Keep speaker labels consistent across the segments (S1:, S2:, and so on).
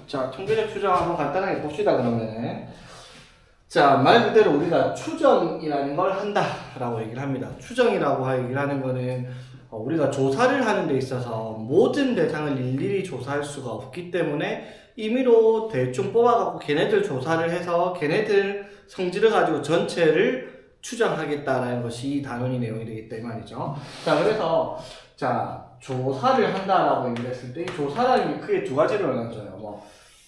S1: 자, 통계적 추정 한번 간단하게 봅시다, 그러면. 자, 말 그대로 우리가 추정이라는 걸 한다라고 얘기를 합니다. 추정이라고 얘기를 하는 거는 우리가 조사를 하는 데 있어서 모든 대상을 일일이 조사할 수가 없기 때문에 임의로 대충 뽑아갖고 걔네들 조사를 해서 걔네들 성질을 가지고 전체를 추정하겠다라는 것이 이 단원이 내용이 되기 때문에 말이죠. 자, 그래서 자, 조사를 한다라고 얘기를 했을 때 이 조사라는 게 크게 두 가지로 나눠져요.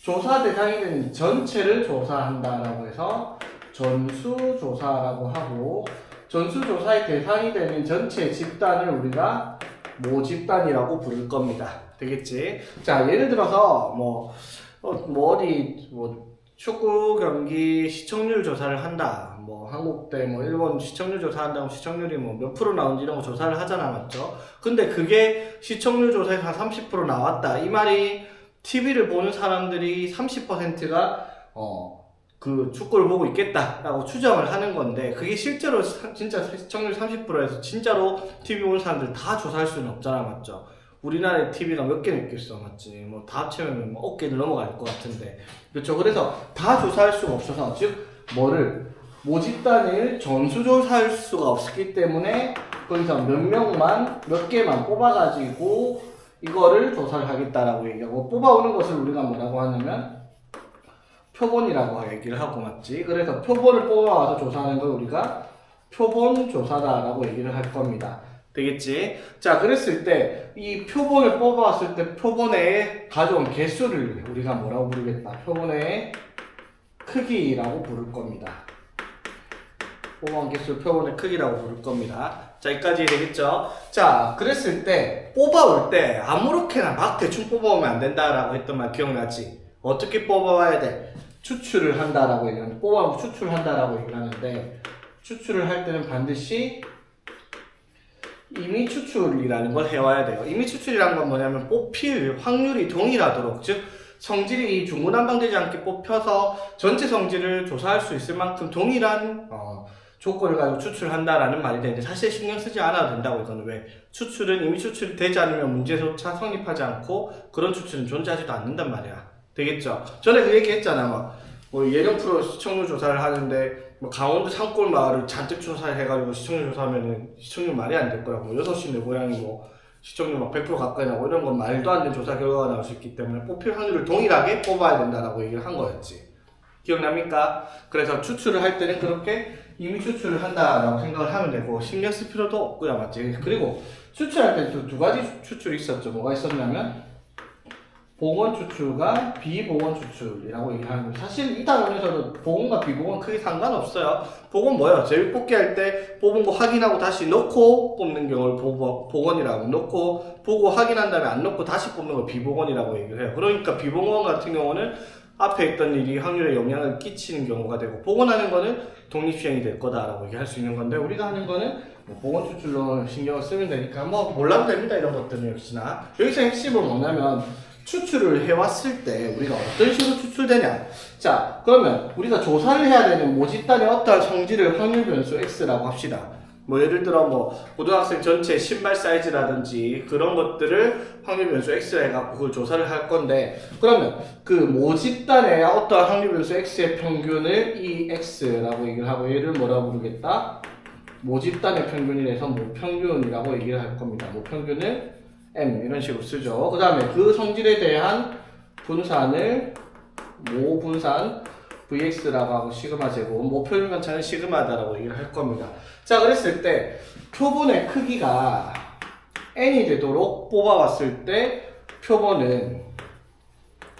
S1: 조사 대상이 되는 전체를 조사한다라고 해서 전수조사라고 하고, 전수조사의 대상이 되는 전체 집단을 우리가 모집단이라고 부를 겁니다. 되겠지? 자, 예를 들어서 어디 축구 경기 시청률 조사를 한다. 한국 대 일본 시청률 조사한다고 시청률이 몇 프로 나오는지 이런 거 조사를 하잖아, 맞죠? 근데 그게 시청률 조사에서 한 30% 나왔다. 이 말이 TV를 보는 사람들이 30%가 그 축구를 보고 있겠다라고 추정을 하는 건데, 그게 실제로 진짜 시청률 30%에서 진짜로 TV 보는 사람들 다 조사할 수는 없잖아, 맞죠? 우리나라에 TV가 몇 개는 있겠어, 맞지? 다 합치면 억 개는 넘어갈 것 같은데, 그렇죠? 그래서 다 조사할 수가 없어서, 즉 모집단을 전수조사할 수가 없기 때문에 거기서 몇 개만 뽑아가지고 이거를 조사를 하겠다라고 얘기하고, 뽑아오는 것을 우리가 뭐라고 하냐면 표본이라고 얘기를 하고, 맞지? 그래서 표본을 뽑아와서 조사하는 걸 우리가 표본조사다라고 얘기를 할 겁니다. 되겠지? 자, 그랬을 때 이 표본을 뽑아왔을 때 표본에 가져온 개수를 우리가 뭐라고 부르겠다? 표본의 크기라고 부를 겁니다. 뽑아온 개수 표본의 크기라고 부를 겁니다. 자, 여기까지 되겠죠? 자, 그랬을 때 뽑아올 때 아무렇게나 막 대충 뽑아오면 안 된다라고 했던 말 기억나지? 어떻게 뽑아와야 돼? 추출을 한다라고 얘기하는데, 뽑아오면 추출한다라고 얘기를 하는데, 추출을 할 때는 반드시 임의 추출이라는 걸 해와야 돼요. 임의 추출이라는 건 뭐냐면 뽑힐 확률이 동일하도록, 즉 성질이 중구난방되지 않게 뽑혀서 전체 성질을 조사할 수 있을 만큼 동일한 조건을 가지고 추출한다라는 말이 되는데, 사실 신경 쓰지 않아도 된다고. 이거는 왜? 추출은 임의 추출이 되지 않으면 문제조차 성립하지 않고 그런 추출은 존재하지도 않는단 말이야. 되겠죠? 전에 그 얘기 했잖아. 예능 프로 시청률 조사를 하는데 강원도 산골 마을을 잔뜩 조사해가지고 시청률 조사하면은 시청률 말이 안 될 거라고. 6시 내 고향이 시청률 100% 가까이 나고 이런 건 말도 안 되는 조사 결과가 나올 수 있기 때문에 뽑힐 확률을 동일하게 뽑아야 된다라고 얘기를 한 거였지. 기억납니까? 그래서 추출을 할 때는 그렇게 임의 추출을 한다라고 생각을 하면 되고, 신경 쓸 필요도 없고요, 맞지? 그리고 추출할 때 두 가지 추출이 있었죠. 뭐가 있었냐면 복원 추출과 비복원 추출이라고 얘기하는 거예요. 사실 이 단원에서도 복원과 비복원 크게 상관없어요. 복원 뭐예요? 제일 뽑기 할 때 뽑은 거 확인하고 다시 넣고 뽑는 경우를 복원이라고, 넣고 보고 확인한 다음에 안 넣고 다시 뽑는 걸 비복원이라고 얘기를 해요. 그러니까 비복원 같은 경우는 앞에 있던 일이 확률에 영향을 끼치는 경우가 되고, 복원하는 거는 독립시행이 될 거다라고 얘기할 수 있는 건데, 우리가 하는 거는 복원 추출로 신경을 쓰면 되니까 몰라도 됩니다, 이런 것들은. 역시나 여기서 핵심은 뭐냐면, 추출을 해왔을 때 우리가 어떤 식으로 추출되냐. 자, 그러면 우리가 조사를 해야 되는 모집단의 어떠한 성질을 확률 변수 X라고 합시다. 예를 들어 고등학생 전체 신발 사이즈라든지 그런 것들을 확률 변수 X라 해갖고 그걸 조사를 할 건데, 그러면 그 모집단의 어떠한 확률 변수 X의 평균을 이 X라고 얘기를 하고, 얘를 뭐라고 부르겠다? 모집단의 평균이라서 모평균이라고 얘기를 할 겁니다. 모평균을 M 이런 식으로 쓰죠. 그 다음에 그 성질에 대한 분산을 모분산 Vx라고 하고, 시그마 제곱, 모표준 편차는 시그마다라고 얘기를 할 겁니다. 자, 그랬을 때 표본의 크기가 n이 되도록 뽑아왔을 때 표본은,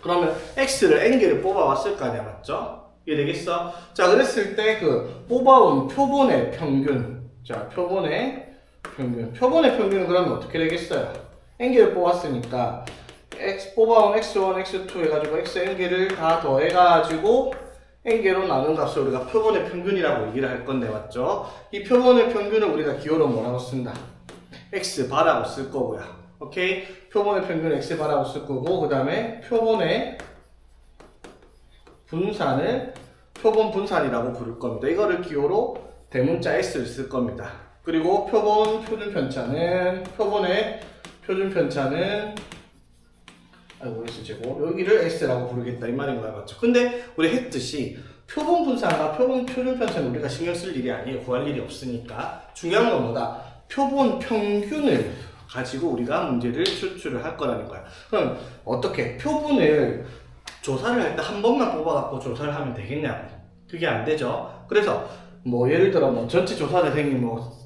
S1: 그러면 x를 n개를 뽑아왔을 거 아니야, 맞죠? 이해되겠어? 자, 그랬을 때 그 뽑아온 표본의 평균, 자, 표본의 평균은 그러면 어떻게 되겠어요? n개를 뽑았으니까 뽑아온 x1, x2 해가지고 x n개를 다 더해가지고 n개로 나눈 값을 우리가 표본의 평균이라고 얘기를 할 건데, 맞죠? 이 표본의 평균을 우리가 기호로 뭐라고 쓴다? x바라고 쓸 거고요. 오케이? 표본의 평균을 x바라고 쓸 거고, 그 다음에 표본의 분산을 표본 분산이라고 부를 겁니다. 이거를 기호로 대문자 s를 쓸 겁니다. 그리고 표본의 표준 편차는 아이고 X제곱 여기를 X라고 부르겠다 이 말인 거야 맞죠? 근데 우리 했듯이 표본 분산과 표본 표준 편차는 우리가 신경 쓸 일이 아니에요. 구할 일이 없으니까 중요한 건 뭐다? 표본 평균을 가지고 우리가 문제를 추출을 할 거라는 거야. 그럼 어떻게 표본을 조사를 할 때 한 번만 뽑아갖고 조사를 하면 되겠냐고. 그게 안 되죠. 그래서 뭐 예를 들어 뭐 전체 조사 대상이 뭐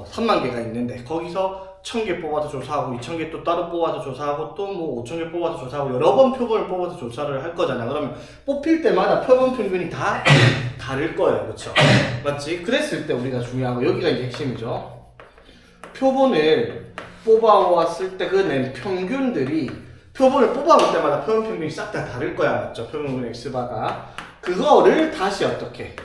S1: 3만 개가 있는데 거기서 1000개 뽑아서 조사하고 2000개 또 따로 뽑아서 조사하고 또 뭐 5000개 뽑아서 조사하고 여러 번 표본을 뽑아서 조사를 할 거잖아. 그러면 뽑힐 때마다 표본 평균이 다 다를 거예요. 그렇죠? 맞지? 그랬을 때 우리가 중요한 거 여기가 이제 핵심이죠. 표본을 뽑아왔을 때 그 낸 평균들이 표본을 뽑아올 때마다 표본 평균이 싹 다 다를 거야. 맞죠? 표본 평균 X바가 그거를 다시 어떻게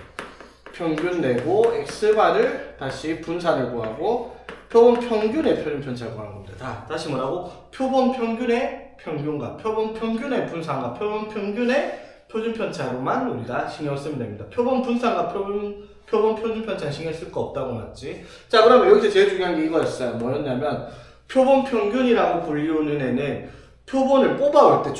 S1: 평균 내고 X바를 다시 분산을 구하고 표본 평균의 표준 편차를 구하는 겁니다. 다시 뭐라고? 표본 평균의 평균과 표본 평균의 분산과 표본 평균의 표준 편차로만 우리가 신경 쓰면 됩니다. 표본 분산과 표본 표준 편차는 신경 쓸 거 없다고 맞지? 자, 그러면 여기서 제일 중요한 게 이거였어요. 뭐였냐면 표본 평균이라고 불리우는 애는 표본을 뽑아올 때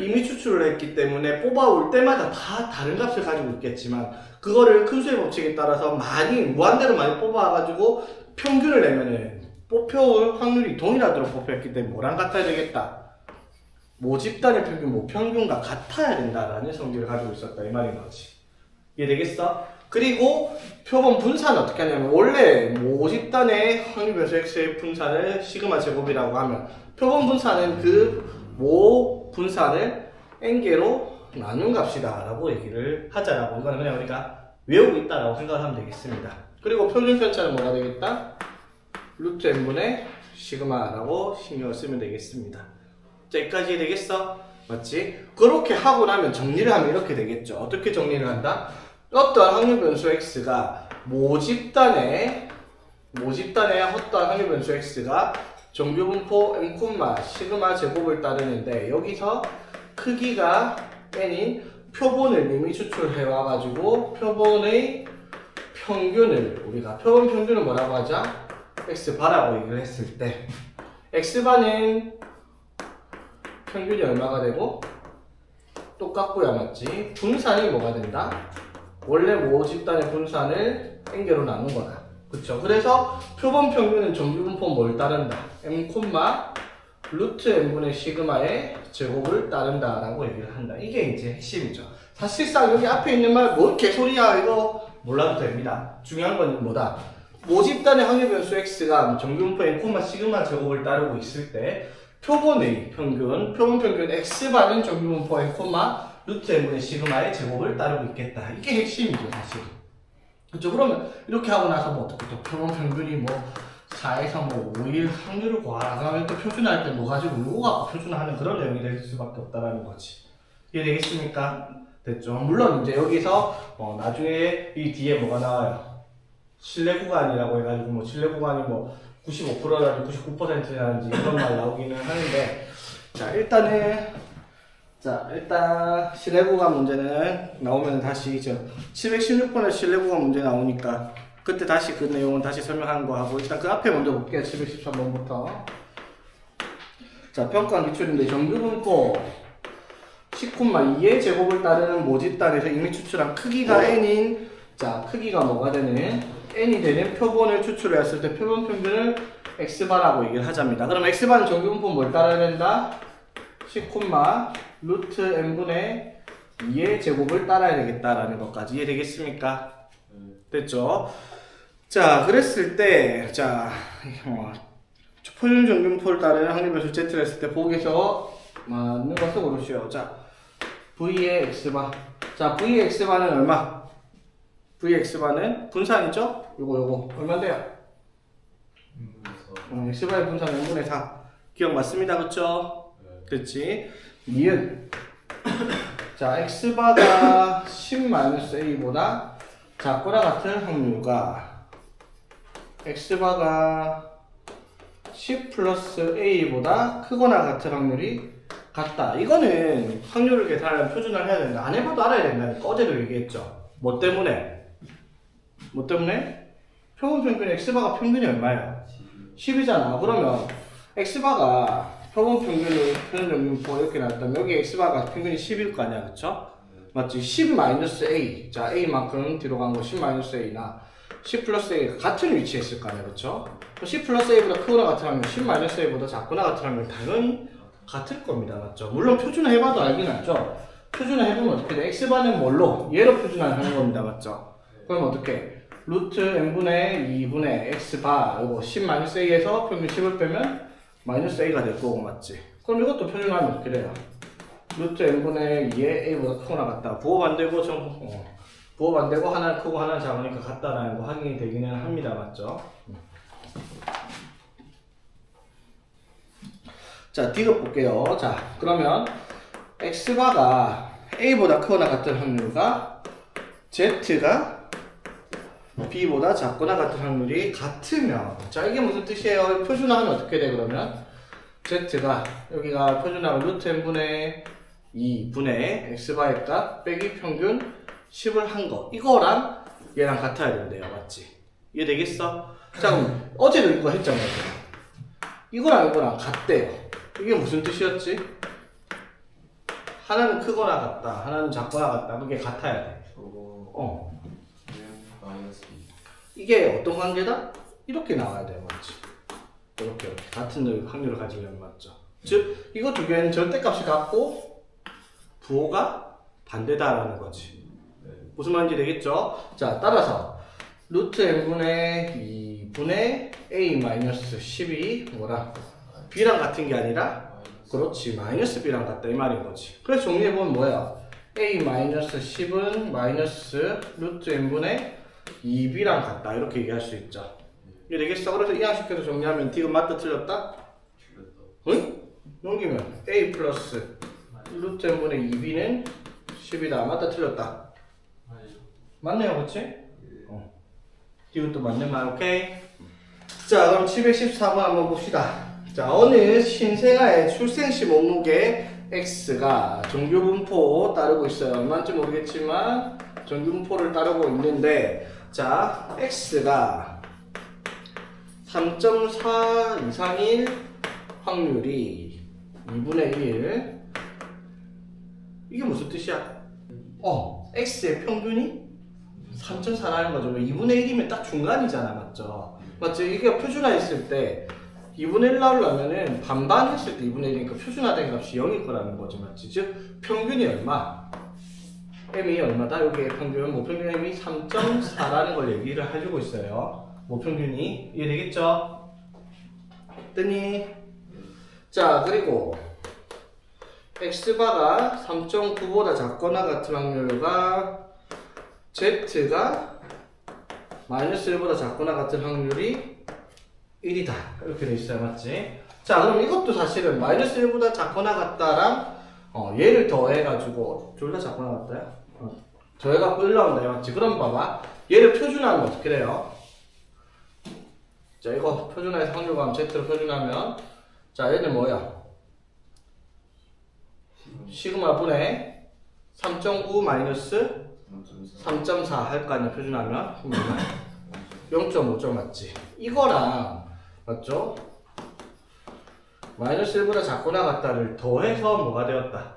S1: 이미 추출을 했기 때문에 뽑아올 때마다 다 다른 값을 가지고 있겠지만 그거를 큰수의 법칙에 따라서 무한대로 많이 뽑아가지고 평균을 내면은 뽑혀올 확률이 동일하도록 뽑혔기 때문에 뭐랑 같아야 되겠다? 모집단의 평균, 모평균과 같아야 된다라는 성질을 가지고 있었다 이 말인 거지. 이해되겠어? 그리고 표본 분산은 어떻게 하냐면 원래 모집단의 확률 변수 x의 분산을 시그마 제곱이라고 하면 표본 분산은 그 모 분산을 n개로 나눈 값이다 라고 얘기를 하자라고 이거는 그냥 우리가 외우고 있다라고 생각을 하면 되겠습니다. 그리고 표준 편차는 뭐가 되겠다? 루트 n분의 시그마라고 신경을 쓰면 되겠습니다. 자, 여기까지 되겠어? 맞지? 그렇게 하고 나면 정리를 하면 이렇게 되겠죠. 어떻게 정리를 한다? 어떠한 확률 변수 x가 모집단의 어떠한 확률 변수 x가 정규분포 m, 시그마 제곱을 따르는데 여기서 크기가 n인 표본을 이미 추출해와가지고 표본의 평균을 우리가 표본 평균을 뭐라고 하자? x바라고 얘기를 했을 때 x바는 평균이 얼마가 되고 똑같고요 맞지? 분산이 뭐가 된다? 원래 모집단의 분산을 n개로 나눈 거다. 그쵸? 그래서 표본 평균은 정규분포 뭘 따른다? m, 루트 n분의 시그마의 제곱을 따른다 라고 얘기를 한다. 이게 이제 핵심이죠. 사실상 여기 앞에 있는 말 뭘 개소리야 이거 몰라도 됩니다. 중요한 건 뭐다? 모집단의 확률 변수 x가 정규분포 m, 시그마 제곱을 따르고 있을 때 표본 평균 x바는 정규분포 m, 루트 n분의 시그마의 제곱을 따르고 있겠다. 이게 핵심이죠 사실. 그쵸? 그러면 이렇게 하고 나서 뭐 어떻게 또 표본 평균이 뭐 4에서 뭐 5일 확률을 구하라 그러면 또 표준할 때 뭐 가지고 이거 갖고 표준하는 그런 내용이 될 수밖에 없다라는 거지. 이해되겠습니까? 됐죠? 물론 이제 여기서 나중에 이 뒤에 뭐가 나와요? 신뢰 구간이라고 해가지고 뭐 신뢰 구간이 뭐 95%라든지 99%라든지 이런 말 나오기는 하는데 일단 신뢰 구간 문제는 나오면 다시 716번에 신뢰 구간 문제 나오니까 그때 다시 그 내용은 다시 설명하는 거 하고 일단 그 앞에 먼저 볼게요. 713번부터 자, 평가 기출인데 정규분포 10,2의 제곱을 따르는 모집단에서 이미 추출한 크기가 n인 크기가 뭐가 되는 n이 되는 표본을 추출했을 때 표본 평균을 x바라고 얘기를 하자입니다. 그럼 x바는 정규분포 뭘 따라야 된다? 10, 루트 n분의 2의 제곱을 따라야 되겠다라는 것까지 이해되겠습니까? 됐죠? 자, 그랬을 때 표준 정규분포를 따르는 확률 변수 z를 했을 때 보기에서 맞는 것을 고르시오. 자, v의 x바. 자, v의 x바는 얼마? v의 x바는 분산이죠? 요거 얼마인데요? x바의 분산 n분의 4. 기억 맞습니다. 그쵸? 그렇지? 니은 자, x바가 10-a보다 작거나 같은 확률과 x바가 10 플러스 a보다 크거나 같은 확률이 같다. 이거는 확률을 계산하려면 표준을 해야 된다. 안 해봐도 알아야 된다니까. 어제도 얘기했죠. 뭐 때문에? 표본 평균 x바가 평균이 얼마예요? 10이잖아. 그러면 x바가 표본 평균이 표준정균포 이렇게 나왔다면 여기 x바가 평균이 10일 거 아니야, 그쵸? 맞지? 10-a. 자, a만큼 뒤로 간 거 10-a나 10 플러스 a가 같은 위치에 있을 거 아니야, 그쵸? 10 플러스 a보다 크거나 같으면 10-a보다 작거나 같으면 당연히 같을 겁니다, 맞죠? 물론 표준화해봐도 알긴 알죠? 표준화해보면 어떻게 돼? x바는 뭘로? 얘로 표준화하는 겁니다, 맞죠? 그럼 어떻게? 루트 n분의 2분의 x바 이거 10-a에서 평균 10을 빼면 마이너스 a가 될 거고, 맞지? 그럼 이것도 표준화하면 어떻게 돼요? 루트 n분의 2에 a보다 크거나 같다. 부호 반대고 부호 반대고 하나는 크고 하나는 작으니까 같다라는 거 확인이 되기는 합니다, 맞죠? 자, 디귿 볼게요. 자, 그러면 x바가 a보다 크거나 같은 확률과 z가 b보다 작거나 같은 확률이 같으면, 자, 이게 무슨 뜻이에요? 표준화하면 어떻게 돼, 그러면? z가, 여기가 표준화가 루트 n분의 2분의 x바의 값 빼기 평균 10을 한 거. 이거랑 얘랑 같아야 된대요. 맞지? 이해되겠어? 자, 그럼 어제도 이거 했잖아요. 이거랑 이거랑 같대요. 이게 무슨 뜻이었지? 하나는 크거나 같다, 하나는 작거나 같다. 그게 같아야 돼. 이게 어떤 관계다? 이렇게 나와야 돼요. 맞지? 이렇게 같은 확률을 가지려면, 맞죠? 즉, 이거 두 개는 절대값이 같고 부호가 반대다라는 거지. 무슨 말인지 되겠죠? 자, 따라서 루트 n분의 2분의 a-10이 뭐라? b랑 같은 게 아니라, 그렇지, 마이너스 b랑 같다 이 말인 거지. 그래서 정리해보면 뭐야? a-10은 마이너스 루트 n분의 2b랑 같다 이렇게 얘기할 수 있죠. 이게 되겠어? 그래서 이항식해서 정리하면 디귿 맞다 틀렸다? 응? 넘기면 a 플러스 루트 n분의 2b는 10이다. 맞다 틀렸다? 맞네요, 그렇지? 디귿도 맞네 말. 오케이. 자, 그럼 714번 한번 봅시다. 자, 어느 신생아의 출생시 몸무게 x가 정규분포 따르고 있어요. 얼마인지 모르겠지만 정규분포를 따르고 있는데, 자, x가 3.4 이상일 확률이 2분의 1. 이게 무슨 뜻이야? x의 평균이 3.4라는 거죠. 2분의 1이면 딱 중간이잖아, 맞죠? 맞지? 이게 표준화했을 때 2분의 1 나오려면은 반반 했을 때 2분의 1이니까 표준화된 값이 0일 거라는 거죠, 맞지? 즉 평균이 얼마? m이 얼마다? 여기에 평균, 모평균 m이 3.4라는 걸 얘기를 해주고 있어요. 모평균이. 이해되겠죠? 뜨니? 자, 그리고 x바가 3.9보다 작거나 같은 확률과 z가 마이너스 1보다 작거나 같은 확률이 1이다. 이렇게 돼 있어요. 맞지? 자, 그럼 이것도 사실은 마이너스 1보다 작거나 같다랑 얘를 더해가지고 둘 다 작거나 같다요? 더해갖고 1 나온다. 맞지? 그럼 봐봐. 얘를 표준화하면 어떻게 돼요? 자, 이거 표준화해서 확률과 z로 표준하면, 자, 얘는 뭐야? 시그마 분의 3.9 마이너스 3.4 할 거 아니야, 표준하면? 0.5점 맞지? 이거랑, 맞죠? 마이너스 1보다 작거나 같다를 더해서 뭐가 되었다?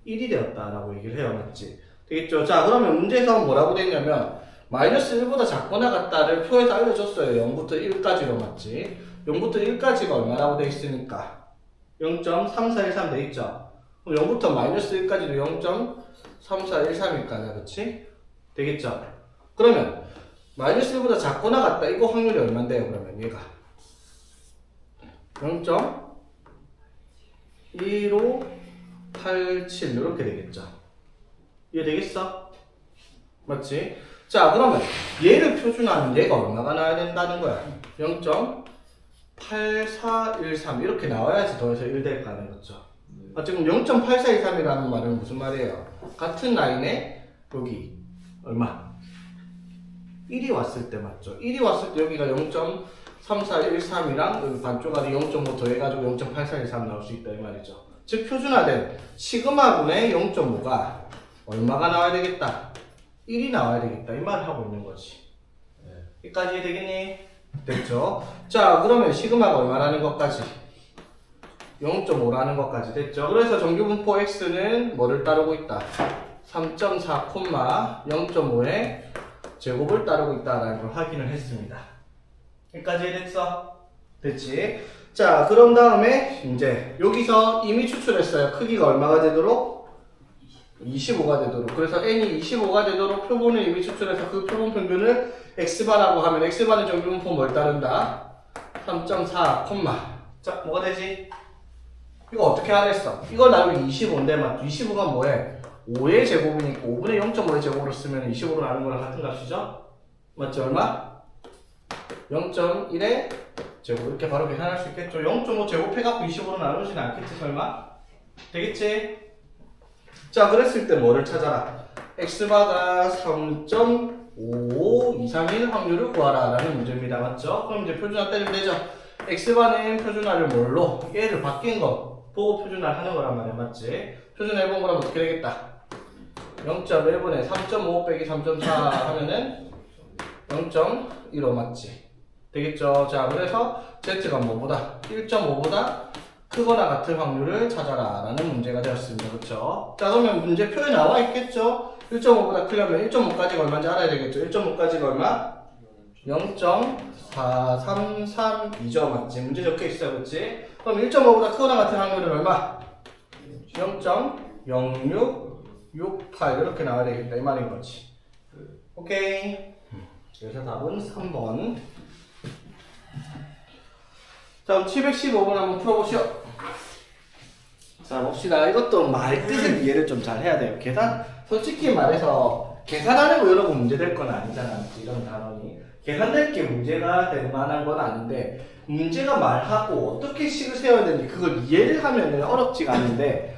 S1: 1이 되었다라고 얘기를 해요, 맞지? 되겠죠? 자, 그러면 문제에서 뭐라고 되냐면, 마이너스 1보다 작거나 같다를 표에서 알려줬어요. 0부터 1까지로, 맞지? 0부터 1까지가 얼마라고 돼 있으니까? 0.3413 돼 있죠? 그럼 0부터 마이너스 1까지도 0.3413일까냐, 그치? 되겠죠? 그러면 마이너스 1보다 작거나 같다. 이거 확률이 얼만데요, 그러면 얘가? 0.1587 이렇게 되겠죠? 이해 되겠어? 맞지? 자, 그러면 얘를 표준화하면 얘가 얼마가 나와야 된다는 거야? 0.8413 이렇게 나와야지 더해서 1 될 거 아니에요, 그렇죠? 지금 0.8413이라는 말은 무슨 말이에요? 같은 라인에 여기 얼마? 1이 왔을 때 맞죠? 1이 왔을 때 여기가 0.3413이랑 여기 반쪽알이 0.5 더해가지고 0.8413 나올 수 있다 이 말이죠. 즉 표준화된 시그마분의 0.5가 얼마가 나와야 되겠다? 1이 나와야 되겠다 이 말을 하고 있는 거지. 여기까지 되겠니? 됐죠? 자, 그러면 시그마가 얼마라는 것까지? 0.5라는 것까지 됐죠. 그래서 정규분포 x는 뭐를 따르고 있다? 3.4, 0.5의 제곱을 따르고 있다라는 걸 확인을 했습니다. 여기까지 됐어? 됐지? 자, 그런 다음에 이제 여기서 이미 추출했어요. 크기가 얼마가 되도록? 25가 되도록. 그래서 n이 25가 되도록 표본을 이미 추출해서 그 표본 평균을 x바라고 하면 x바는 정규분포 뭘 따른다? 3.4, 자, 뭐가 되지? 이거 어떻게 하랬어? 이거 나누기 25인데 맞죠? 25가 뭐해? 5의 제곱이니까 5분의 0.5의 제곱으로 쓰면 25로 나눈 거랑 같은 값이죠? 맞죠? 얼마? 0.1의 제곱. 이렇게 바로 계산할 수 있겠죠? 0.5 제곱해갖고 25로 나누지는 않겠지 설마? 되겠지? 자, 그랬을 때 뭐를 찾아라? x바가 3.5 이상일 확률을 구하라 라는 문제입니다. 맞죠? 그럼 이제 표준화 때리면 되죠? x바는 표준화를 뭘로? 얘를 바뀐 거 보고 표준화를 하는 거란 말이야. 맞지? 표준화 해본 거라면 어떻게 되겠다? 0.1분의 3.5 빼기 3.4 하면은 0.15 맞지? 되겠죠? 자, 그래서 z가 뭐보다? 1.5보다 크거나 같은 확률을 찾아라 라는 문제가 되었습니다. 그렇죠? 자, 그러면 문제표에 나와 있겠죠? 1.5보다 크려면 1.5까지가 얼마인지 알아야 되겠죠? 1.5까지가 얼마? 0.4332죠. 맞지? 문제 적혀 있어. 그렇지? 그럼 1.5보다 크거나 같은 확률은 얼마? 0.0668 이렇게 나와야 되겠다 이 말인 거지. 오케이. 그래서 답은 3번. 자, 그럼 715번 한번 풀어보시오. 자, 봅시다. 이것도 말 뜻을 이해를 좀 잘 해야 돼요. 계산, 솔직히 말해서 계산하는 거 여러분 문제 될 건 아니잖아. 이런 단원이 계산될 게 문제가 될 만한 건 아닌데, 문제가 말하고 어떻게 식을 세워야 되는지 그걸 이해를 하면은 어렵지가 않은데,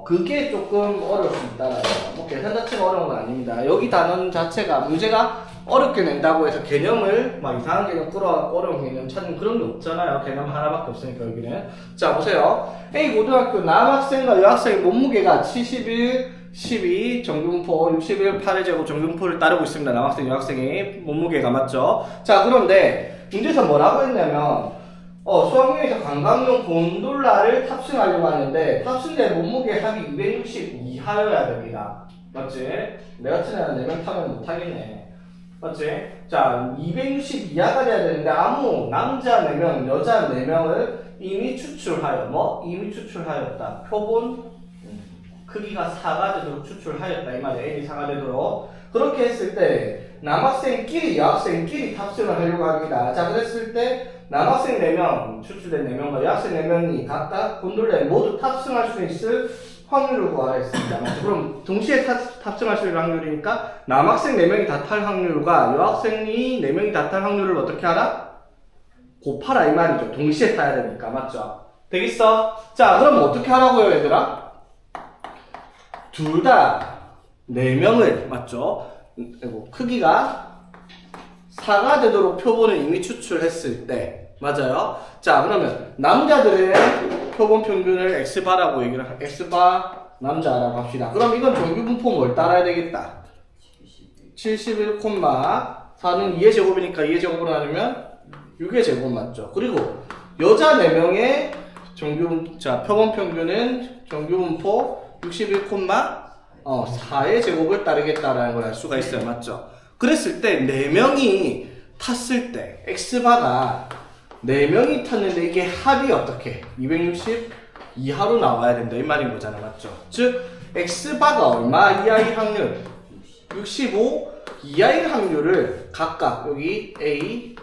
S1: 그게 조금 어려울 수 있다라는 거. 뭐 계산 자체가 어려운 건 아닙니다. 여기 단원 자체가 문제가 어렵게 낸다고 해서 개념을 막 이상한 개념 끌어갖고 어려운 개념 찾는 그런 게 없잖아요. 개념 하나밖에 없으니까 여기는. 자, 보세요. A 고등학교 남학생과 여학생의 몸무게가 71, 12, 정규분포 61, 8의 제곱 정규분포를 따르고 있습니다. 남학생, 여학생의 몸무게가 맞죠? 자, 그런데 문제에서 뭐라고 했냐면 수학여행에서 관광용 곤돌라를 탑승하려고 하는데 탑승된 몸무게 합이 260 이하여야 됩니다. 맞지? 내 같은 애는 4명 타면 못하겠네. 맞지? 자, 260 이하가 돼야 되는데 아무 남자 4명, 여자 4명을 이미 추출하여 이미 추출하였다. 표본 크기가 4가 되도록 추출하였다. 이 말이야. n이 4가 되도록. 그렇게 했을 때 남학생끼리 여학생끼리 탑승을 하려고 합니다. 자, 그랬을 때 남학생 4명, 추출된 4명과 여학생 4명이 각각 곤돌라에 모두 탑승할 수 있을 확률을 구하라 했습니다. 그럼 동시에 탑승할 수 있는 확률이니까 남학생 4명이 다 탈 확률과 여학생이 4명이 다 탈 확률을 어떻게 하라? 곱하라 이 말이죠. 동시에 타야 되니까. 맞죠? 되겠어? 자, 그럼 어떻게 하라고요, 얘들아? 둘 다 4명을, 맞죠? 크기가 4가 되도록 표본을 이미 추출했을 때, 맞아요? 자, 그러면 남자들의 표본 평균을 x바라고 얘기를 x바 남자라고 합시다. 그럼 이건 정규분포 뭘 따라야 되겠다? 71, 4는 2의 제곱이니까 2의 제곱으로 나누면 6의 제곱 맞죠? 그리고 여자 4명의 표본 평균은 정규분포 61, 4의 제곱을 따르겠다라는 걸 알 수가 있어요. 맞죠? 그랬을 때 4명이 탔을 때 x바가 4명이 탔는데 이게 합이 어떻게? 260 이하로 나와야 된다 이 말인 거잖아. 맞죠? 즉 x바가 얼마 이하일 확률? 65 이하일 확률을 각각 여기 a,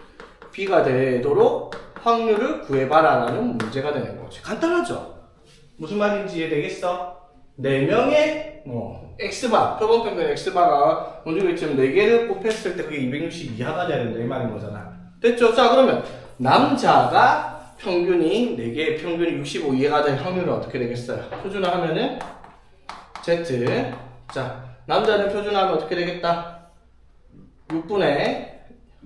S1: b가 되도록 확률을 구해봐라 라는 문제가 되는 거지. 간단하죠? 무슨 말인지 이해되겠어? 4명의 x바, 표본평균 x바가 먼저 그랬지만 4개를 곱했을 때 그게 260 이하가 돼야 된다 이 말인 거잖아. 됐죠? 자, 그러면 남자가 평균이 4개의 평균이 65 이하가 될 확률은 어떻게 되겠어요? 표준화하면은 z. 자, 남자는 표준화하면 어떻게 되겠다? 6분의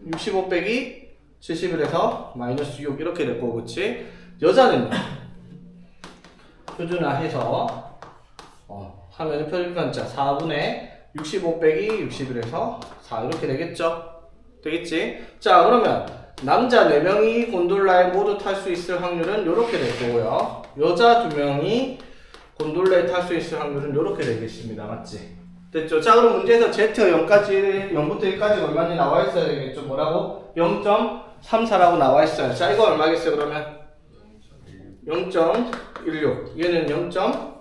S1: 65 빼기 71에서 마이너스 6 이렇게 될 거고, 그치? 여자는 표준화해서 하면은 표준관자 4분의 65 빼기 61에서 4 이렇게 되겠죠? 되겠지? 자, 그러면 남자 4명이 곤돌라에 모두 탈 수 있을 확률은 이렇게 될 거고요. 여자 2명이 곤돌라에 탈 수 있을 확률은 이렇게 되겠습니다. 맞지? 됐죠? 자, 그럼 문제에서 Z가 0까지, 0부터 1까지 얼마인지 나와 있어야 되겠죠? 뭐라고? 0.34라고 나와 있어요. 자, 이거 얼마겠어요, 그러면? 0.16. 얘는 0.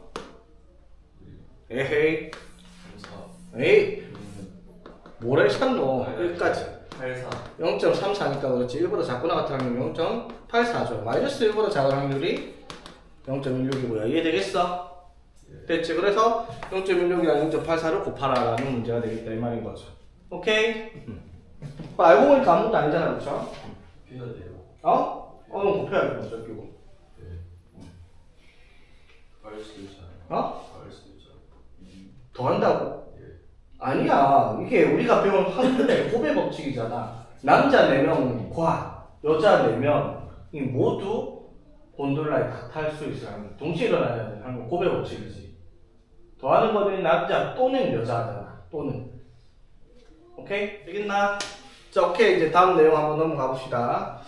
S1: 에헤이. 에이. 뭐래, 셨노? 1까지. 0.34니까 그렇지. 1보다 작거나 같은 확률이 0.84죠. 마이너스 1보다 작은 확률이 0.16이고요. 이해되겠어? 됐지? 그래서 0.16이랑 0.84를 곱하라라는 문제가 되겠다 이 말인 거죠. 오케이? 알고 보니까 아무것도 아니잖아, 그렇죠?
S2: 곱해야 돼요.
S1: 어? 곱해야 돼, 어차피고.
S2: 더할 수도 있잖아요. 더할 수도 있잖아요.
S1: 더 한다고?
S2: 예.
S1: 아니야. 이게 우리가 배운 한글의 호배 법칙이잖아. 남자 4명과 여자 4명이 모두 곤돌라에 다 탈 수 있어요. 동시에 일어나야 되는 한국 고배 법칙이지. 더하는 거는 남자 또는 여자잖아. 또는. 오케이? 되겠나? 자, 오케이. 이제 다음 내용 한번 넘어가 봅시다.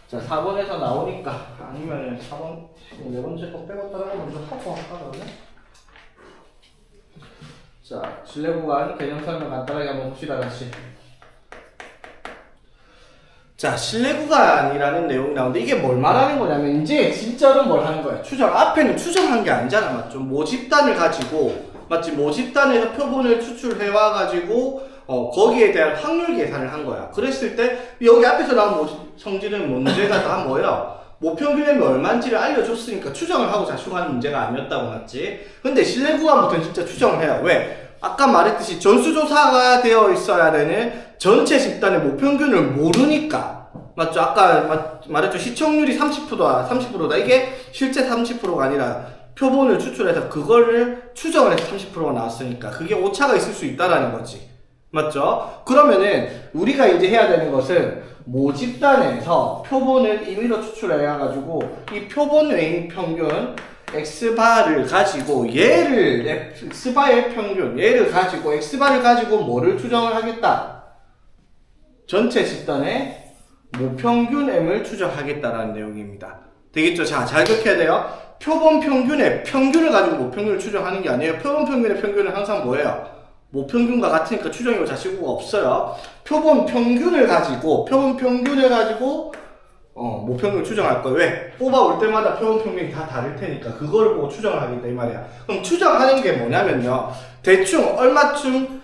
S1: 자, 4번에서 나오니까 아니면 4번, 4번째 거 빼고 다른 거 먼저 하고 할까 그러면? 자, 실내 구간 개념 설명 간단하게 한번 봅시다, 같이. 자, 실내 구간이라는 내용이 나오는데 이게 뭘 말하는 거냐면 이제 진짜로 뭘 하는 거야. 추정. 앞에는 추정한 게 아니잖아, 맞죠? 모집단을 가지고, 맞지? 모집단에서 표본을 추출해와 가지고 거기에 대한 확률 계산을 한 거야. 그랬을 때 여기 앞에서 나온 성질은 문제가 다 뭐예요? 모평균이 얼마인지를 알려줬으니까 추정을 하고 자충하는 문제가 아니었다고, 맞지? 근데 실내 구간부터는 진짜 추정을 해요. 왜? 아까 말했듯이 전수조사가 되어 있어야 되는 전체 집단의 모평균을 모르니까, 맞죠? 아까 말했죠. 시청률이 30%다, 30%다. 이게 실제 30%가 아니라 표본을 추출해서 그거를 추정을 해서 30%가 나왔으니까 그게 오차가 있을 수 있다라는 거지. 맞죠? 그러면은 우리가 이제 해야 되는 것은 모집단에서 표본을 임의로 추출해가지고 이 표본 외인 평균 x바를 가지고 얘를 x바의 평균 얘를 가지고 x바를 가지고 뭐를 추정을 하겠다? 전체 집단의 모평균 m을 추정하겠다라는 내용입니다. 되겠죠? 자, 잘 기억해야 돼요. 표본 평균의 평균을 가지고 모평균을 추정하는 게 아니에요. 표본 평균의 평균은 항상 뭐예요? 모평균과 같으니까 추정이고 자시구가 없어요. 표본 평균을 가지고 모평균을 추정할 거예요. 왜? 뽑아올 때마다 표본 평균이 다 다를 테니까 그걸 보고 추정을 하겠다 이 말이야. 그럼 추정하는 게 뭐냐면요. 대충 얼마쯤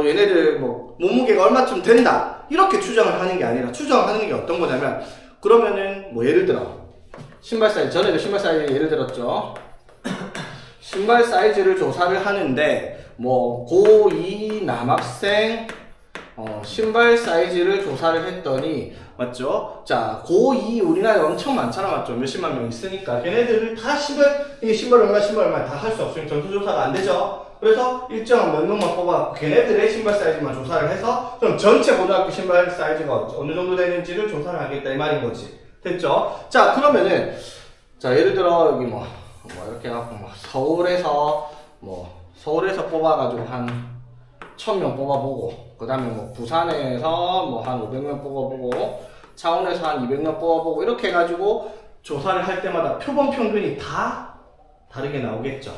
S1: 얘네들 몸무게가 얼마쯤 된다 이렇게 추정을 하는 게 아니라 추정하는 게 어떤 거냐면 그러면은 예를 들어 신발 사이즈 전에도 신발 사이즈 예를 들었죠. 신발 사이즈를 조사를 하는데 고2 남학생 신발 사이즈를 조사를 했더니 맞죠? 자, 고2 우리나라에 엄청 많잖아, 맞죠? 몇십만 명 있으니까 걔네들을 다 신발 얼마 다 할 수 없으면 전수조사가 안 되죠. 그래서 일정한 몇 명만 뽑아 걔네들의 신발 사이즈만 조사를 해서 그럼 전체 고등학교 신발 사이즈가 어느 정도 되는지를 조사를 하겠다 이 말인 거지. 됐죠? 자, 그러면은 자, 예를 들어 여기 이렇게 해갖고 서울에서 뽑아가지고 한 1000명 뽑아보고 그 다음에 부산에서 한 500명 뽑아보고 창원에서 한 200명 뽑아보고 이렇게 해가지고 조사를 할 때마다 표본 평균이 다 다르게 나오겠죠.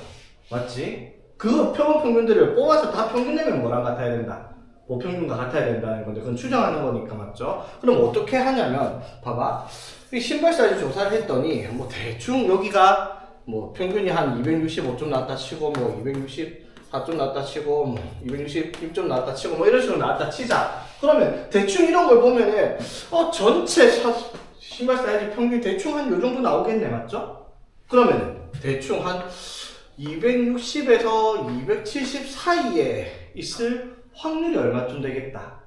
S1: 맞지? 그 표본 평균들을 뽑아서 다 평균 내면 뭐랑 같아야 된다? 모평균과 같아야 된다는 건데 그건 추정하는 거니까, 맞죠? 그럼 어떻게 하냐면 봐봐, 이 신발 사이즈 조사를 했더니 대충 여기가 평균이 한 265점 나왔다 치고 264점 나왔다 치고 266점 나왔다 치고 이런 식으로 나왔다 치자. 그러면 대충 이런 걸 보면은 전체 신발 사이즈 평균 대충 한 요 정도 나오겠네, 맞죠? 그러면은 대충 한 260에서 270 사이에 있을 확률이 얼마쯤 되겠다?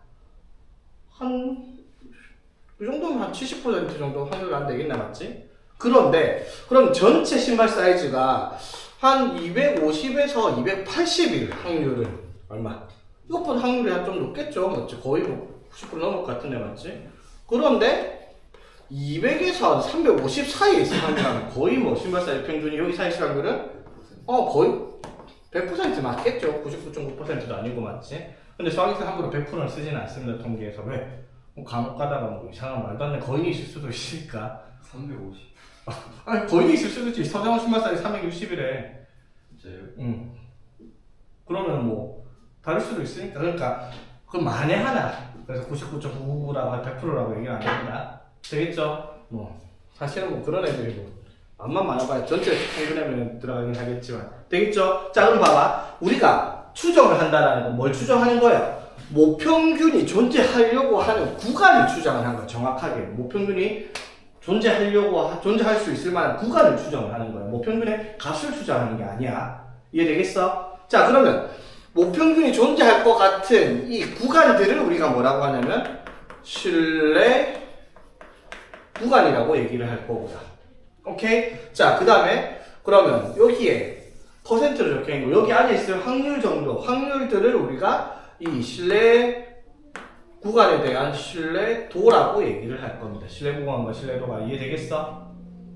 S1: 이 정도면 한 70% 정도 확률 안 되겠나, 맞지? 그런데 그럼 전체 신발 사이즈가 한 250에서 280일 확률은 얼마? 이것보다 확률이 좀 높겠죠, 맞지? 거의 90% 넘을 것 같은데, 맞지? 그런데 200에서 350 사이에 있을 확률은 거의 신발 사이즈 평균이 여기 사이즈 확률은 거의 100% 맞겠죠. 99.9%도 아니고, 맞지? 근데 수학에서 함부로 100%를 쓰지는 않습니다, 통계에서. 왜? 감옥 가다가 뭐 이상한 말도 안 되는 거인이 있을 수도 있으니까.
S2: 350.
S1: 아니 거인이 있을 수도 있지. 서장훈 신발살이 360이래.
S2: 진짜요?
S1: 응. 그러면 뭐 다를 수도 있으니까. 그러니까 그건 만에 하나. 그래서 99.99라고 100%라고 얘기는 안 됩니다. 되겠죠? 뭐 사실은 뭐 그런 애들이 뭐 암만 많아봐야 전체 평균하면 들어가긴 하겠지만 되겠죠? 자 그럼 봐봐. 우리가 추정을 한다라는 건 뭘 추정하는 거예요? 모평균이 존재하려고 하는 구간을 추정을 한 거예요. 정확하게 모평균이 존재할 수 있을 만한 구간을 추정을 하는 거예요. 모평균의 값을 추정하는 게 아니야. 이해되겠어? 자 그러면 모평균이 존재할 것 같은 이 구간들을 우리가 뭐라고 하냐면 신뢰 구간이라고 얘기를 할 거고요. 오케이? 자 그 다음에 그러면 여기에 퍼센트로 적혀있는 거 여기 안에 있을 확률 정도 확률들을 우리가 이 신뢰 구간에 대한 신뢰도라고 얘기를 할 겁니다. 신뢰 구간과 신뢰도가 이해되겠어?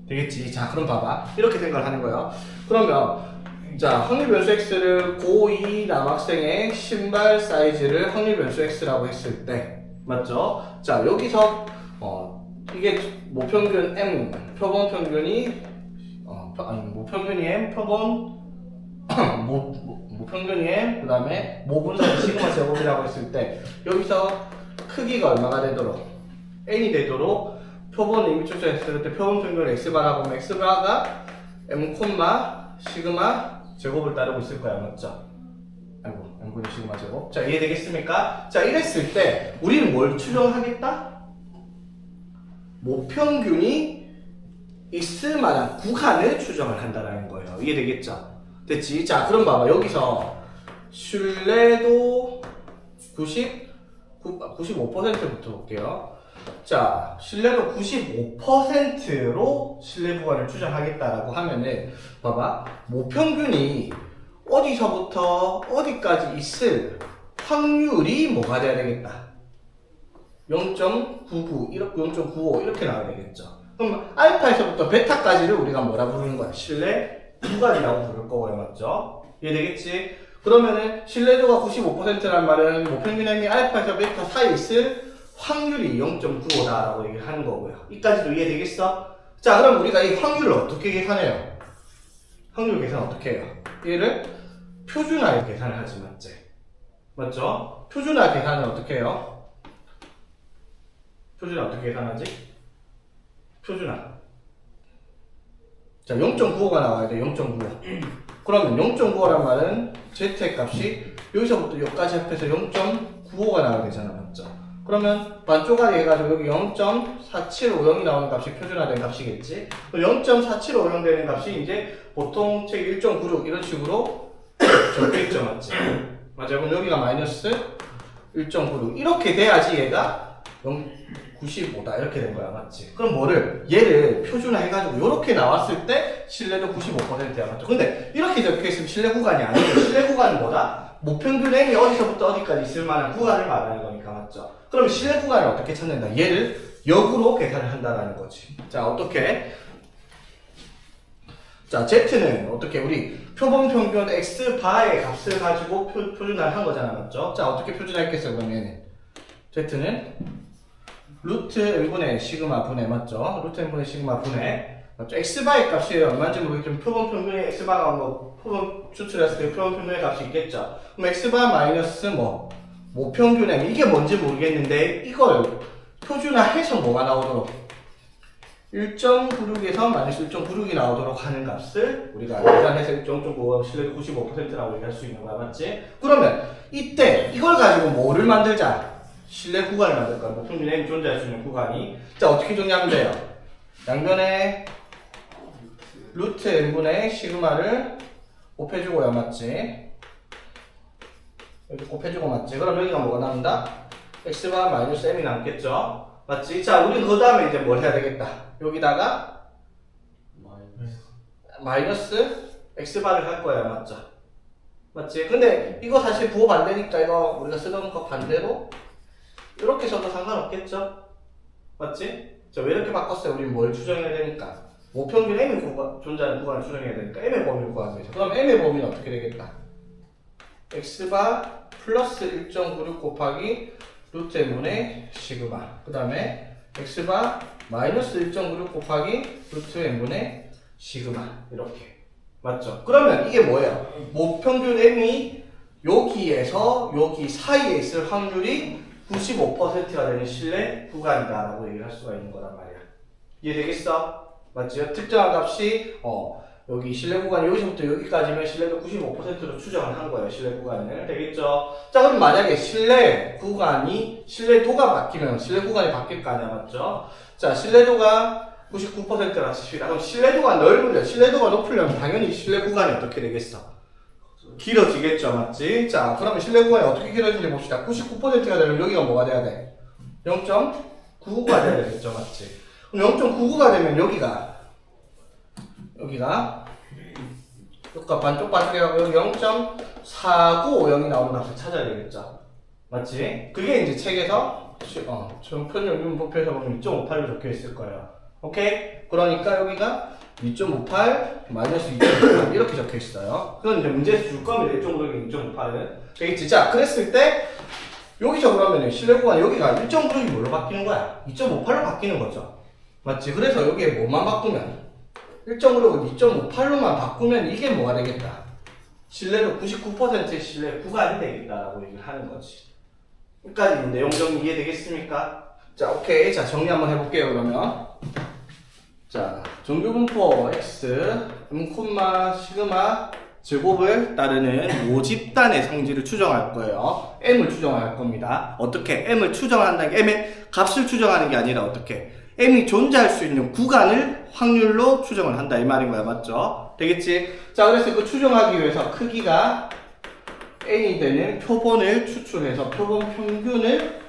S1: 되겠지? 자 그럼 봐봐 이렇게 생각을 하는 거예요. 그러면 자 확률 변수 x를 고2 남학생의 신발 사이즈를 확률 변수 x라고 했을 때 맞죠? 자 여기서 이게 모평균 m 표본 평균이 모평균이 m 표본 모평균이 m 그 다음에 모분산 시그마 제곱이라고 했을 때 여기서 크기가 얼마가 되도록 n이 되도록 표본 이미축소 했을 때 표본 평균 x바라고 하면 x바가 m 시그마 제곱을 따르고 있을 거야 맞죠? 아이고 m분의 시그마 제곱. 자 이해되겠습니까? 자 이랬을 때 우리는 뭘 추정하겠다? 모평균이 있을 만한 구간을 추정을 한다는 거예요. 이해되겠죠? 됐지? 자 그럼 봐봐 여기서 신뢰도 95%부터 볼게요. 자 신뢰도 95%로 신뢰 구간을 추정하겠다라고 하면은 봐봐 모평균이 어디서부터 어디까지 있을 확률이 뭐가 돼야 되겠다 0.99 이렇게 0.95 이렇게 나와야 되겠죠. 그럼 알파에서부터 베타까지를 우리가 뭐라 부르는 거야? 신뢰 구간이라고 부를 거고요 맞죠? 이해되겠지? 그러면은 신뢰도가 95%란 말은 모평균 m이 알파에서 베타 사이에 있을 확률이 0.95다라고 얘기를 하는 거고요. 이까지도 이해되겠어? 자 그럼 우리가 이 확률을 어떻게 계산해요? 확률 계산 어떻게 해요? 얘를 표준화에 계산을 하지 맞지? 맞죠? 표준화 계산은 어떻게 해요? 표준화 어떻게 계산하지? 표준화 자 0.95가 나와야 돼 0.95 그러면 0.95란 말은 z의 값이 여기서부터 여기까지 합해서 0.95가 나와야 되잖아 맞죠? 그러면 반쪽짜리 해가지고 여기 0.4750이 나오는 값이 표준화된 값이겠지? 0.4750 되는 값이 이제 보통 책 1.96 이런 식으로 적혀있죠 맞지? 맞아요. 그럼 여기가 마이너스 1.96 이렇게 돼야지 얘가 95다 이렇게 된 거야 맞지? 그럼 뭐를 얘를 표준화 해가지고 이렇게 나왔을 때 신뢰도 95%야 맞죠? 근데 이렇게 적혀있으면 신뢰 구간이 아니고 신뢰 구간은 뭐다? 모평균 m이 어디서부터 어디까지 있을 만한 구간을 말하는 거니까 맞죠? 그럼 신뢰 구간을 어떻게 찾는다? 얘를 역으로 계산을 한다라는 거지. 자 어떻게? 자 z는 어떻게 우리 표본 평균 x바의 값을 가지고 표준화를 한 거잖아 맞죠? 자 어떻게 표준화했겠어요 그럼 얘는? z는 루트 n분의 시그마 분해 맞죠? 루트 n분의 시그마 분해 맞죠? x바의 값이 얼마인지 모르겠지만 표본 평균의 x바가 뭐 표본 추출했을 때 표본 평균의 값이 있겠죠? 그럼 x바 마이너스 모평균 m 이게 뭔지 모르겠는데 이걸 표준화해서 뭐가 나오도록 1.96에서 마이너스 1.96이 나오도록 하는 값을 우리가 계산해서 1.95 신뢰도 95%라고 얘기할 수 있는 거야 맞지? 그러면 이때 이걸 가지고 뭐를 만들자? 신뢰 구간을 만들 거야. 모평균 m이 존재할 수 있는 구간이. 자 어떻게 정리하면 돼요? 양변에 루트 n분의 시그마를 곱해주고요 맞지? 여기 곱해주고 맞지? 그럼 여기가 뭐가 나온다? x바 마이너스 m이 남겠죠? 맞지? 자 우리는 그 다음에 이제 뭘 해야 되겠다 여기다가 마이너스 x바를 할 거야 맞죠? 맞지? 근데 이거 사실 부호 반대니까 이거 우리가 쓰던 거 반대로 이렇게 써도 상관없겠죠? 맞지? 자 왜 이렇게 바꿨어요? 우리는 뭘 추정해야 되니까 모평균 m이 존재하는 구간을 추정해야 되니까 m의 범위를 구하기 위해서. 그럼 m의 범위는 어떻게 되겠다? x바 플러스 1.96 곱하기 루트 n분의 시그마. 그 다음에 x바 마이너스 1.96 곱하기 루트 n분의 시그마. 이렇게. 맞죠? 그러면 이게 뭐예요? 모평균 m이 여기에서 여기 사이에 있을 확률이 95%가 되는 실내 구간이다 라고 얘기를 할 수가 있는 거란 말이야. 이해되겠어? 맞죠? 특정한 값이 여기 실내 구간 여기서부터 여기까지면 실내도 95%로 추정을 한 거예요. 실내 구간을. 되겠죠? 자, 그럼 만약에 실내 구간이 실내도가 바뀌면 실내 구간이 바뀔 거 아니야. 맞죠? 자, 실내도가 99%라 칩시다. 그럼 실내도가 넓으면 실내도가 높으려면 당연히 실내 구간이 어떻게 되겠어? 길어지겠죠. 맞지? 자, 그러면 실내 구간이 어떻게 길어지는지 봅시다. 99%가 되면 여기가 뭐가 돼야 돼? 0.99가 돼야 되겠죠. 맞지? 그럼 0.99가 되면 여기가 여기가 반쪽 반쪽이라고 여기 0.495영이 나오는 값을 찾아야 되겠죠. 맞지? 그게 이제 책에서 편연분법표에서 보면 2.58로 적혀 있을 거예요. 오케이? 그러니까 여기가 2.58 마이너스 2.58 이렇게 적혀 있어요. 그건 이제 문제에서 줄 겁니다. 1.96이 2.58은. 되겠지? 자, 그랬을 때 여기서 그러면 실내 구간 여기가 1.96이 뭘로 바뀌는 거야? 2.58로 바뀌는 거죠. 맞지? 그래서 여기에 뭐만 바꾸면 1.56을 2.58로만 바꾸면 이게 뭐가 되겠다? 실내도 99%의 실내 구간이 되겠다라고 얘기를 하는 거지. 여기까지 내용 정리 이해되겠습니까? 자, 오케이. 자, 정리 한번 해볼게요, 그러면. 자, 정규분포 x, m, 시그마 제곱을 따르는 모집단의 성질을 추정할 거예요. m을 추정할 겁니다. 어떻게? m을 추정한다는 게, m의 값을 추정하는 게 아니라 어떻게? m이 존재할 수 있는 구간을 확률로 추정을 한다 이 말인 거야. 맞죠? 되겠지? 자, 그래서 그 추정하기 위해서 크기가 n이 되는 표본을 추출해서 표본 평균을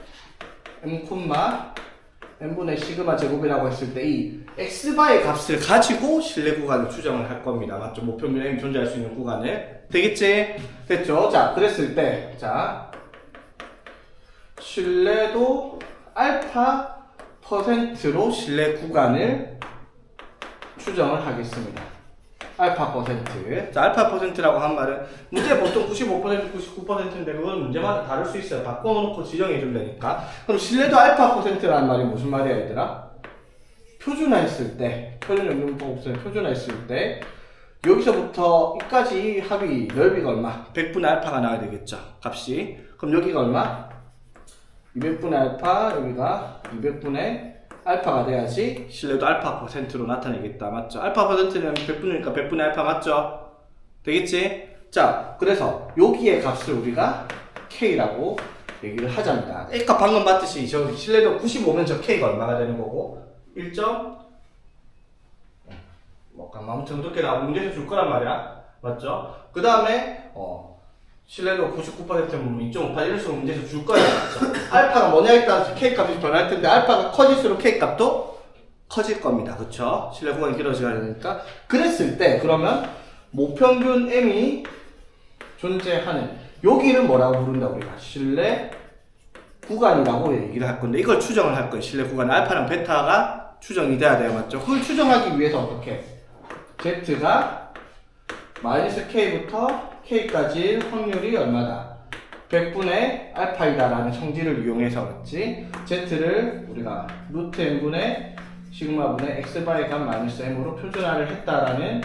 S1: n분의 시그마 제곱이라고 했을 때 이 x바의 값을 가지고 실내 구간을 추정을 할 겁니다. 맞죠? 모평균 m이 존재할 수 있는 구간을. 되겠지? 됐죠? 자, 그랬을 때 자, 실내도 알파 %로 실내 구간을 추정을 하겠습니다. 알파 %. 자, 알파 %라고 한 말은 문제 보통 95%, 99%인데 그건 문제마다 다를 수 있어요. 바꿔놓고 지정해 준다니까. 그럼 실내도 알파 %라는 말이 무슨 말이야, 얘들아? 표준화했을 때, 표준연금보험법에서 표준화했을 때 여기서부터 여기까지 합이 넓이가 얼마? 100분의 알파가 나와야 되겠죠, 값이. 그럼 여기가 얼마? 200분의 알파, 여기가 200분의 알파가 돼야지 실내도 알파 %로 나타내겠다. 맞죠? 알파 %는 100분이니까 100분의 알파 맞죠? 되겠지? 자, 그래서 여기의 값을 우리가 K라고 얘기를 하자입니다. A값 방금 봤듯이 저 실내도 95면 저 K가 얼마가 되는 거고 1. 아무튼 그렇게 나오면 문제에서 줄 거란 말이야. 맞죠? 그 다음에 실내도 99%면 2.58 이럴수록 문제에서 줄 거야. 맞죠? 알파가 뭐냐에 따라서 K값이 변할 텐데 알파가 커질수록 K값도 커질 겁니다. 그쵸? 실내 구간이 길어져야 되니까. 그랬을 때 그러면 모평균 M이 존재하는 여기를 뭐라고 부른다 우리가? 실내 구간이라고 얘기를 할 건데 이걸 추정을 할 거예요. 실내 구간 알파랑 베타가 추정이 돼야 돼요. 맞죠? 그걸 추정하기 위해서 어떻게? Z가 마이너스 K부터 K까지 확률이 얼마다? 100분의 알파이다 라는 성질을 이용해서 맞지? Z를 우리가 루트 n분의 시그마분의 x바의 값 마이너스 m으로 표준화를 했다라는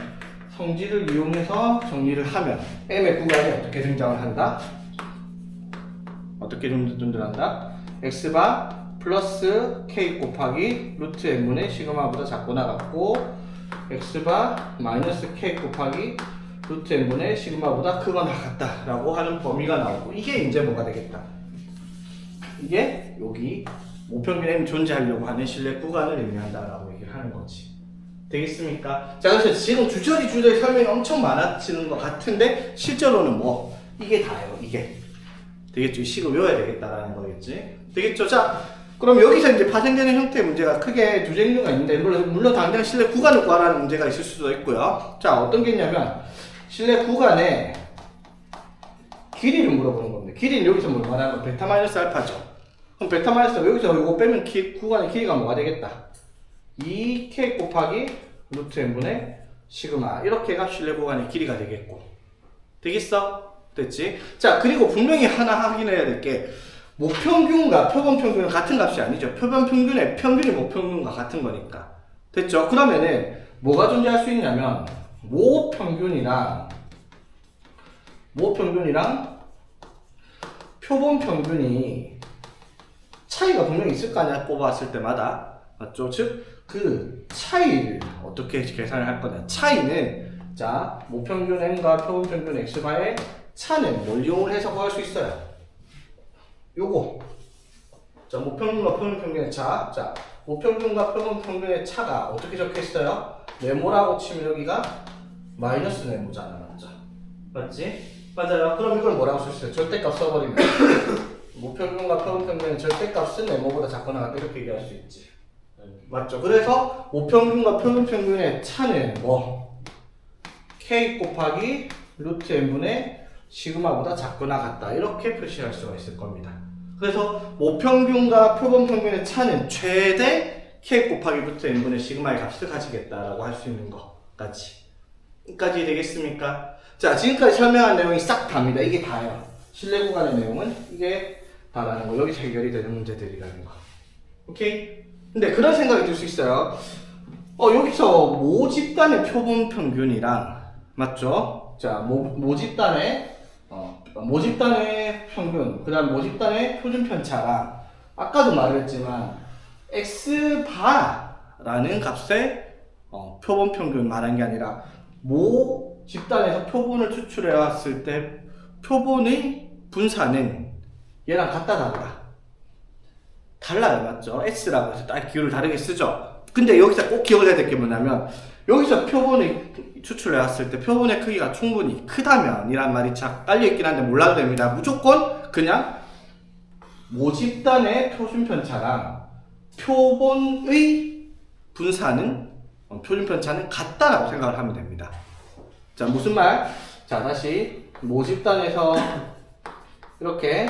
S1: 성질을 이용해서 정리를 하면 m의 구간이 어떻게 등장을 한다? 어떻게 존재한다? x바 플러스 k 곱하기 루트 n분의 시그마보다 작거나 같고 x바 마이너스 k 곱하기 루트 n분의 시그마보다 크거나 같다 라고 하는 범위가 나오고 이게 이제 뭐가 되겠다? 이게 여기 모평균 m이 존재하려고 하는 실내 구간을 의미한다 라고 얘기를 하는 거지. 되겠습니까? 자, 그래서 지금 주저리 설명이 엄청 많아지는 것 같은데 실제로는 뭐 이게 다예요. 이게 되겠죠? 이 식을 외워야 되겠다라는 거겠지. 되겠죠? 자, 그럼 여기서 이제 파생되는 형태의 문제가 크게 두 종류가 있는데 물론 당장 실내 구간을 구하라는 문제가 있을 수도 있고요. 자, 어떤 게 있냐면 실내 구간의 길이를 물어보는 겁니다. 길이는 여기서 뭘 말하는 건 베타 마이너스 알파죠. 그럼 베타 마이너스 여기서 이거 빼면 구간의 길이가 뭐가 되겠다? 2k 곱하기 루트 n분의 시그마 이렇게가 실내 구간의 길이가 되겠고 되겠어? 됐지? 자, 그리고 분명히 하나 확인해야 될 게 모평균과 표본평균은 같은 값이 아니죠. 표본평균의 평균이 모평균과 같은 거니까. 됐죠? 그러면은 뭐가 존재할 수 있냐면 모평균이랑 표본평균이 차이가 분명히 있을 거 아니야, 뽑아왔을 때마다. 맞죠? 즉, 그 차이를 어떻게 계산을 할 거냐. 차이는, 자, 모평균 n과 표본평균 x바의 차는 뭘 이용해서 구할 수 있어요? 요거. 자, 모평균과 표본평균의 차. 자, 모평균과 표본평균의 차가 어떻게 적혀 있어요? 네모라고 치면 여기가 마이너스 네모잖아, 맞죠? 맞지? 맞아요. 그럼 이걸 뭐라고 쓸 수 있어요? 절대값 써버리면. 모평균과 표본평균의 절대값은 네모보다 작거나 같다 이렇게 얘기할 수 있지. 맞죠? 그래서 모평균과 표본평균의 차는 뭐? k 곱하기 루트 n분의 시그마보다 작거나 같다 이렇게 표시할 수가 있을 겁니다. 그래서 모평균과 표본평균의 차는 최대 k 곱하기 루트 n분의 시그마의 값을 가지겠다라고 할 수 있는 것까지. 여기까지 되겠습니까? 자, 지금까지 설명한 내용이 싹 답니다. 이게 다예요. 실내 구간의 내용은 이게 다라는 거. 여기서 해결이 되는 문제들이라는 거. 오케이? 근데 그런 생각이 들 수 있어요. 여기서 모집단의 표본평균이랑, 맞죠? 자, 모집단의 평균, 그 다음 모집단의 표준편차랑, 아까도 말했지만, x바라는 값의 표본평균 말한 게 아니라, 모집단에서 표본을 추출해 왔을 때, 표본의 분사는 얘랑 같다 다르다. 달라요, 맞죠? S라고 해서 딱 기호를 다르게 쓰죠. 근데 여기서 꼭 기억을 해야 될 게 뭐냐면, 여기서 표본을 추출해왔을 때 표본의 크기가 충분히 크다면 이란 말이 잘 깔려있긴 한데 몰라도 됩니다. 무조건 그냥 모집단의 표준편차랑 표본의 분사는, 표준편차는 같다라고 생각을 하면 됩니다. 자, 무슨 말? 자, 다시 모집단에서 이렇게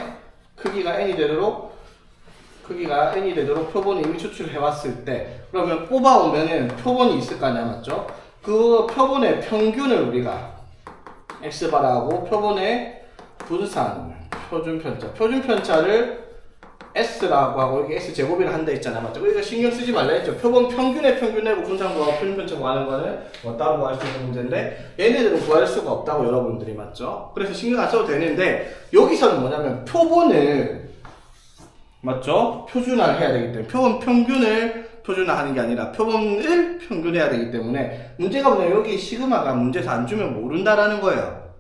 S1: 크기가 n이 되도록 표본이 이미 추출해왔을 때, 그러면 뽑아오면은 표본이 있을 거 아니야, 맞죠? 그 표본의 평균을 우리가 x바라고 표본의 분산, 표준편차를 s라고 하고 여기 s제곱이라 한다 했잖아, 맞죠? 그러니까 신경 쓰지 말라 했죠. 표본 평균의 평균 내고 분산 구하고 표준편차 구하는 거는 뭐 따로 구할 수 있는 문제인데 얘네들은 구할 수가 없다고 여러분들이, 맞죠? 그래서 신경 안 써도 되는데 여기서는 뭐냐면 표본을, 맞죠? 표준화를 해야 되기 때문에 표본 평균을 표준화하는 게 아니라 표본을 평균해야 되기 때문에 문제가 뭐냐면 여기 시그마가 문제에서 안 주면 모른다라는 거예요.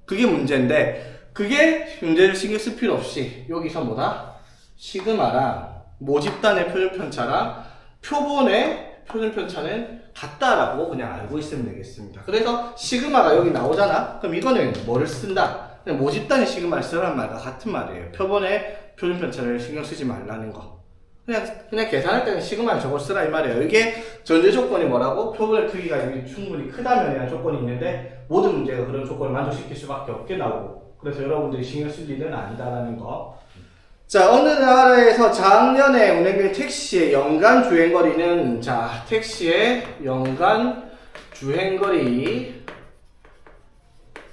S1: 그게 문제인데 그게 문제를 신경 쓸 필요 없이 여기서 뭐다? 시그마랑 모집단의 표준편차랑 표본의 표준편차는 같다라고 그냥 알고 있으면 되겠습니다. 그래서 시그마가 여기 나오잖아? 그럼 이거는 뭐를 쓴다? 그냥 모집단의 시그마를 쓰라는 말과 같은 말이에요. 표본의 표준편차를 신경 쓰지 말라는 거. 그냥 계산할 때는 시그마를 저걸 쓰라 이 말이에요. 이게 전제 조건이 뭐라고? 표본의 크기가 여기 충분히 크다면이라는 조건이 있는데 모든 문제가 그런 조건을 만족시킬 수밖에 없게 나오고, 그래서 여러분들이 신경 쓸 일은 아니다라는 거. 자, 어느 나라에서 작년에 운행된 택시의 연간 주행거리는, 자, 택시의 연간 주행거리,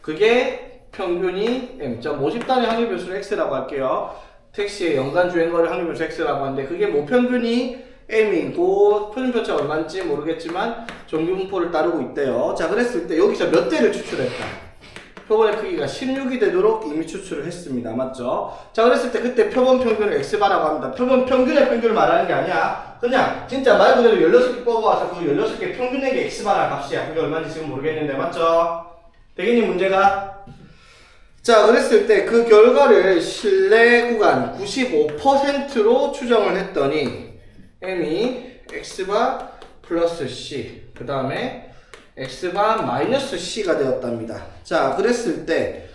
S1: 그게 평균이 m. 자, 모집단의 확률 변수를 x라고 할게요. 택시의 연간 주행거리 확률 변수 x라고 하는데 그게 모평균이 m이고 표준편차 얼마인지 모르겠지만 정규분포를 따르고 있대요. 자, 그랬을 때 여기서 몇 대를 추출했다? 표본의 크기가 16이 되도록 이미 추출을 했습니다. 맞죠? 자, 그랬을 때 그때 표본 평균을 x바라고 합니다. 표본 평균의 평균을 말하는 게 아니야. 그냥 진짜 말 그대로 16개 뽑아와서 그 16개 평균 내기 x바라는 값이야. 그게 얼마인지 지금 모르겠는데, 맞죠? 되겠니, 문제가? 자, 그랬을 때 그 결과를 실내 구간 95%로 추정을 했더니 m이 x바 플러스 c, 그 다음에 x바 마이너스 c가 되었답니다. 자, 그랬을 때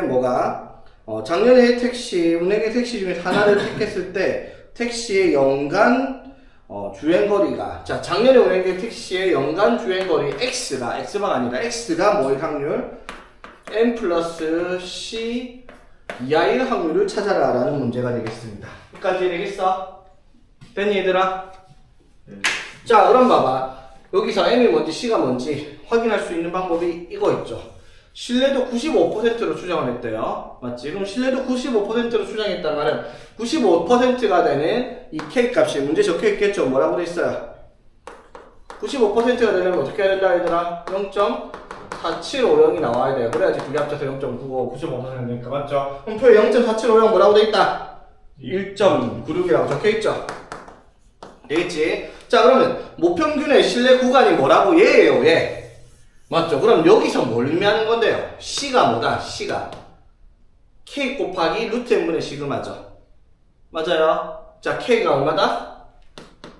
S1: 뭐가 작년에 택시, 운행의 택시 중에 하나를 택했을 때 택시의 연간 주행거리가, 자, 작년에 운행된 택시의 연간 주행거리 x바가 아니라 x가 뭐일 확률? n 플러스 c 이하일 확률을 찾아라 라는 문제가 되겠습니다. 여기까지 되겠어? 됐니, 얘들아? 자, 그럼 봐봐. 여기서 m이 뭔지 c가 뭔지 확인할 수 있는 방법이 이거 있죠. 신뢰도 95%로 추정을 했대요. 맞지? 그럼 신뢰도 95%로 추정했단 말은 95%가 되는 이 K 값이 문제 적혀 있겠죠? 뭐라고 돼 있어요? 95%가 되려면 어떻게 해야 된다 얘들아? 0.4750이 나와야 돼요. 그래야지 두 개 합쳐서 0.95, 95% 되니까 맞죠? 그럼 표에 0.4750 뭐라고 돼 있다? 1.96이라고 적혀 있죠? 되겠지? 자 그러면 모평균의 신뢰 구간이 뭐라고? 얘예요, 얘. 맞죠? 그럼 여기서 뭘 의미하는 건데요? C가 뭐다? C가 K 곱하기 루트 n분의 시그마죠. 맞아요? 자 K가 얼마다?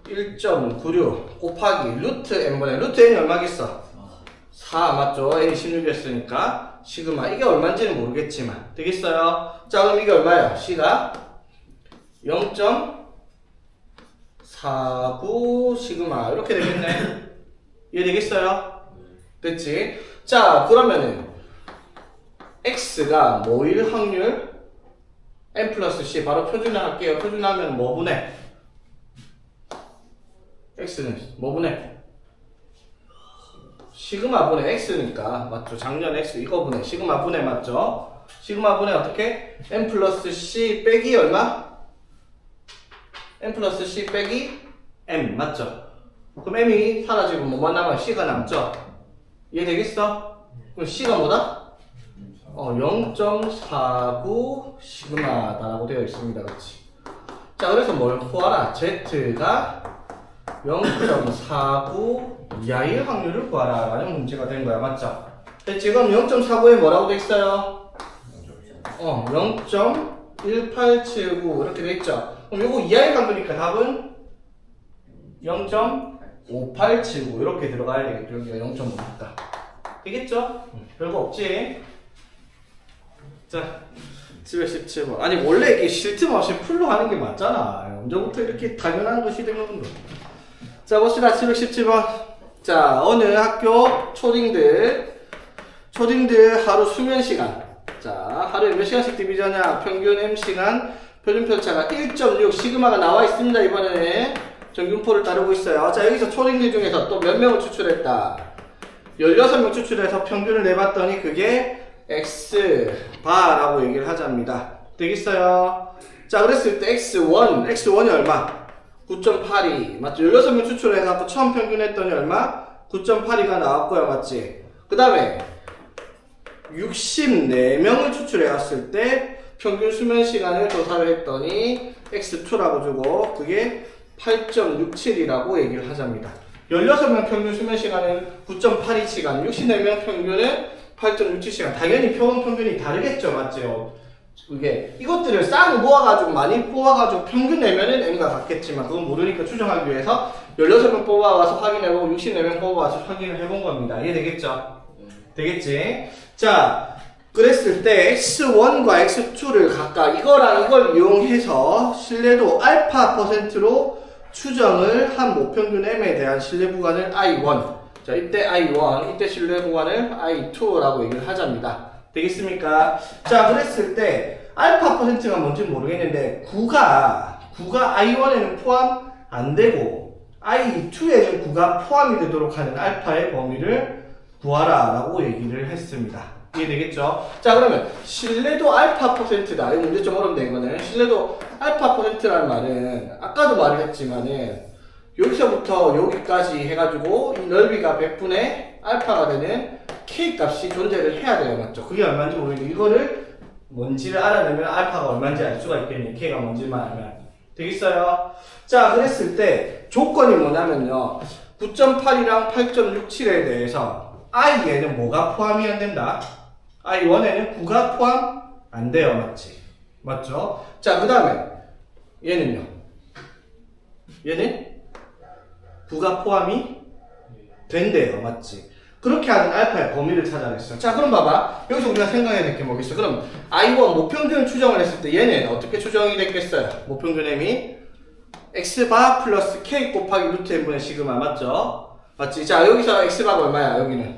S1: 1.96 곱하기 루트 n분의 루트 n이 얼마겠어? 4 맞죠? n이 16이었으니까 시그마 이게 얼마인지는 모르겠지만 되겠어요? 자 그럼 이게 얼마예요? C가 0.49 시그마 이렇게 되겠네. 이해되겠어요? 됐지? 자 그러면은 x가 뭐일 확률? n 플러스 c 바로 표준화할게요. 표준화하면 뭐 분해? x는 뭐 분해? 시그마 분해 x니까 맞죠? 작년 x 이거 분해 시그마 분해 맞죠? 시그마 분해 어떻게? n 플러스 c 빼기 얼마? n 플러스 c 빼기 m 맞죠? 그럼 m이 사라지고 뭐만 남아요? c가 남죠? 이해되겠어? 그럼 C가 뭐다? 0.49 시그마다라고 되어 있습니다. 그렇지? 자, 그래서 뭘 구하라? Z가 0.49 이하일 확률을 구하라. 라는 문제가 된 거야. 맞죠? 지금 0.49에 뭐라고 돼 있어요? 0.1879 이렇게 돼 있죠? 그럼 요거 이하일 확률이니까 답은 0.5879 이렇게 들어가야 되겠죠. 여기가 0.5니까 되겠죠? 별거 없지? 자 717번 아니 원래 이게 쉴 틈 없이 풀로 하는 게 맞잖아. 언제부터 이렇게 당연한 것이 된 건가? 자 봅시다. 717번 자 어느 학교 초딩들 하루 수면 시간 자 하루에 몇 시간씩 디비전이야? 평균 M시간 표준편차가 1.6 시그마가 나와 있습니다. 이번에는 정균포를 따르고 있어요. 자 여기서 초딩들 중에서 또 몇 명을 추출했다? 16명 추출해서 평균을 내봤더니 그게 X바라고 얘기를 하자입니다. 되겠어요? 자 그랬을 때 X1이 얼마? 9.82 맞죠? 16명 추출해서 처음 평균했더니 얼마? 9.82가 나왔고요. 맞지? 그 다음에 64명을 추출해왔을 때 평균 수면 시간을 조사를 했더니 X2라고 주고 그게 8.67이라고 얘기를 하자입니다. 16명 평균 수면 시간은 9.82시간, 64명 평균은 8.67시간. 당연히 표본 평균이 다르겠죠, 맞죠? 이것들을 싹 모아가지고 많이 뽑아가지고 평균 내면은 n과 같겠지만 그건 모르니까 추정하기 위해서 16명 뽑아와서 확인해보고 64명 뽑아와서 확인을 해본 겁니다. 이해되겠죠? 되겠지? 자, 그랬을 때 x1과 x2를 각각 이거랑 이걸 이용해서 신뢰도 알파 %로 추정을 한 모평균 m에 대한 신뢰 구간을 I1 자 이때 I1 이때 신뢰 구간을 I2라고 얘기를 하자입니다. 되겠습니까? 자 그랬을 때 알파 %가 뭔지 모르겠는데 9가 I1에는 포함 안 되고 I2에는 9가 포함이 되도록 하는 알파의 범위를 구하라 라고 얘기를 했습니다. 이해되겠죠? 자 그러면 신뢰도 알파 %다. 이 문제 좀 어렵네. 이거는 신뢰도 알파 %라는 말은 아까도 말을 했지만은 여기서부터 여기까지 해가지고 이 넓이가 100분의 알파가 되는 K 값이 존재를 해야 돼요. 맞죠? 그게 얼마인지 모르겠는데 이거를 뭔지를 알아내면 알파가 얼마인지 알 수가 있겠네. K가 뭔지만 알면 되겠어요? 자 그랬을 때 조건이 뭐냐면요 9.8이랑 8.67에 대해서 I에는 뭐가 포함이 안 된다? I1에는 9가 포함 안 돼요. 맞지? 맞죠? 자, 그 다음에 얘는요. 얘는 9가 포함이 된대요. 맞지? 그렇게 하는 알파의 범위를 찾아냈어요. 자, 그럼 봐봐. 여기서 우리가 생각해야 될 게 뭐겠어? 그럼 I1 모평균 추정을 했을 때 얘는 어떻게 추정이 됐겠어요? 모평균 m이 X바 플러스 K 곱하기 루트 n분의 시그마 맞죠? 맞지? 자, 여기서 X바가 얼마야? 여기는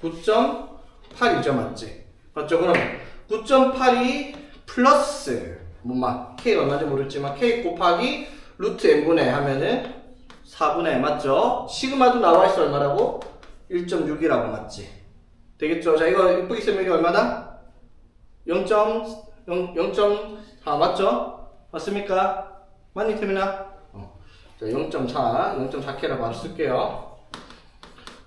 S1: 9.8이죠. 맞지? 맞죠? 그럼 9.82 플러스 뭐만 K가 얼마인지 모르겠지만 K 곱하기 루트 n분의 하면은 4분의 맞죠? 시그마도 나와있어 얼마라고? 1.6이라고 맞지? 되겠죠? 자, 이거 예쁘게 쓰면 이게 얼마다? 0.4 맞죠? 맞습니까? 맞니, 태민아? 자, 0.4K라고 바로 쓸게요.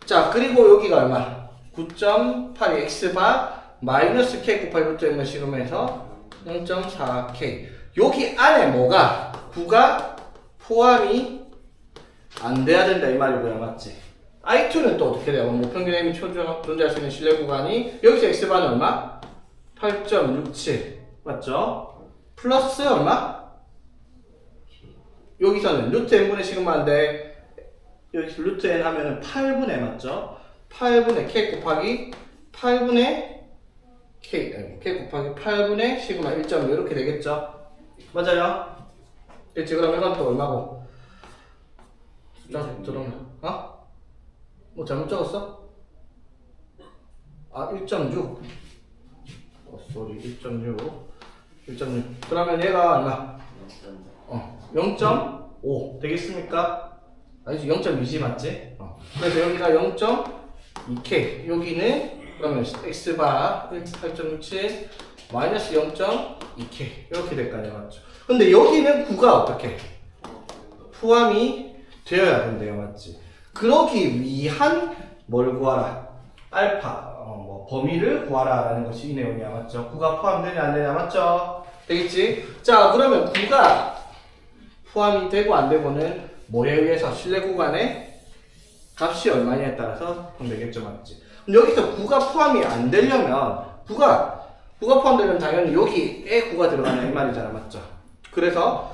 S1: 자, 그리고 여기가 얼마? 9.82 X바 마이너스 K 곱하기 루트 M을 실험해서 0.4K. 여기 안에 뭐가? 9가 포함이 안 돼야 된다 이 말이고요. 맞지? I2는 또 어떻게 돼요? 뭐 평균 M이 존재할 수 있는 실내 구간이 여기서 X바는 얼마? 8.67 맞죠? 플러스 얼마? 여기서는 루트 N분의 시그마인데 여기서 루트 N 하면은 8분의 맞죠? 8분의 K 곱하기 8분의 K 곱하기 8분의 시그마 1.5 이렇게 되겠죠? 맞아요? 그렇지. 그럼 이건 또 얼마고? 숫자 들어오나? 어? 뭐 잘못 적었어? 아 1.6 쏘리 1.6 그러면 얘가 얼마? 0.5 되겠습니까? 아니지 0.2지 맞지? 그래서 여기가 0.2K 여기는 그러면 X바 8.67 마이너스 0.2K 이렇게 될 거 아니야 맞죠? 근데 여기는 9가 어떻게? 포함이 되어야 된대요 맞지? 그러기 위한 뭘 구하라? 알파 뭐 범위를 구하라 라는 것이 이 내용이야 맞죠? 9가 포함되냐 안 되냐 맞죠? 되겠지? 자 그러면 9가 포함이 되고 안 되고는 뭐에 의해서 실내 구간의 값이 얼마냐에 따라서 되겠죠 맞지? 그럼 여기서 9가 포함이 안 되려면 9가 포함되려면 당연히 여기에 9가 들어가는 이 말이잖아 맞죠? 그래서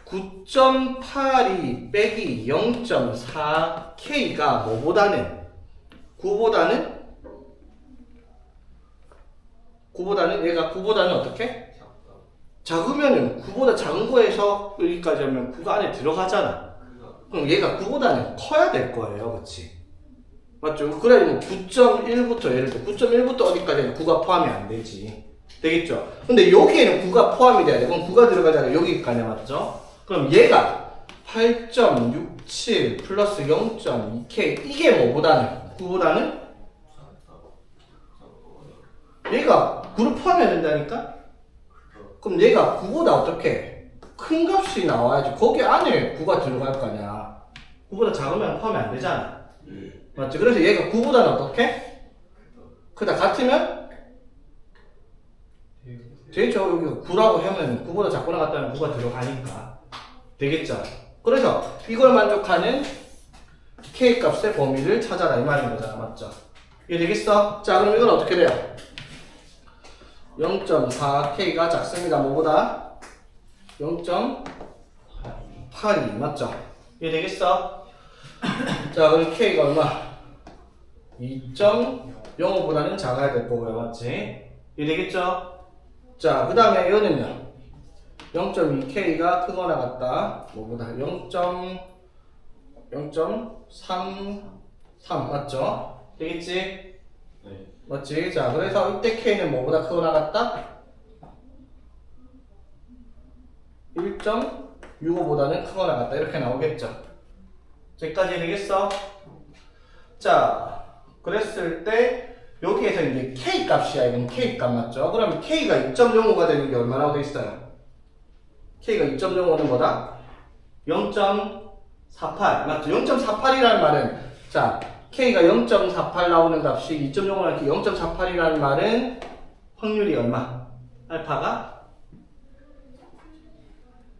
S1: 9.82 빼기 0.4K가 뭐보다는 9보다는 얘가 9보다는 어떻게? 작으면은 9보다 작은 거에서 여기까지 하면 9가 안에 들어가잖아. 그럼 얘가 9보다는 커야 될 거예요. 그치? 맞죠? 그래야 뭐 9.1부터 예를 들어 9.1부터 어디까지는 9가 포함이 안 되지. 되겠죠? 근데 여기에는 9가 포함이 돼야 돼. 그럼 9가 들어가잖아요. 여기까지 맞죠? 그럼 얘가 8.67 플러스 0.2K 이게 뭐보다는? 9보다는? 얘가 9를 포함해야 된다니까? 그럼 얘가 9보다 어떻게? 큰 값이 나와야지. 거기 안에 9가 들어갈 거 아니야. 9보다 작으면 포함이 안 되잖아. 맞지? 그래서 얘가 9보다는 어떻게? 그다 같으면? 되죠. 여기 9라고 하면 9보다 작거나 같다면 9가 들어가니까. 되겠죠? 그래서 이걸 만족하는 K 값의 범위를 찾아라 이 말인 거잖아. 맞죠? 이해 되겠어? 자 그럼 이건 어떻게 돼요? 0.4K가 작습니다. 뭐보다? 0.82 맞죠? 이해 되겠어? 자 그럼 K가 얼마? 2.05보다는 작아야 될 거고요. 맞지? 이해 되겠죠? 자 그 다음에 이거는요 0.2K가 크거나 같다. 뭐보다 0.33 맞죠? 되겠지?
S2: 네.
S1: 맞지? 자 그래서 이때 K는 뭐보다 크거나 같다? 1.65보다는 크거나 같다. 이렇게 나오겠죠? 여기까지 되겠어? 자 그랬을 때 여기에서 이제 K 값이야. 이건 K 값 맞죠? 그러면 K가 2.05가 되는 게 얼마나 돼 있어요? K가 2.05는 뭐다? 0.48 맞죠? 0.48이라는 말은 자 K가 0.48 나오는 값이 2.05라는 게 0.48이라는 말은 확률이 얼마? 알파가?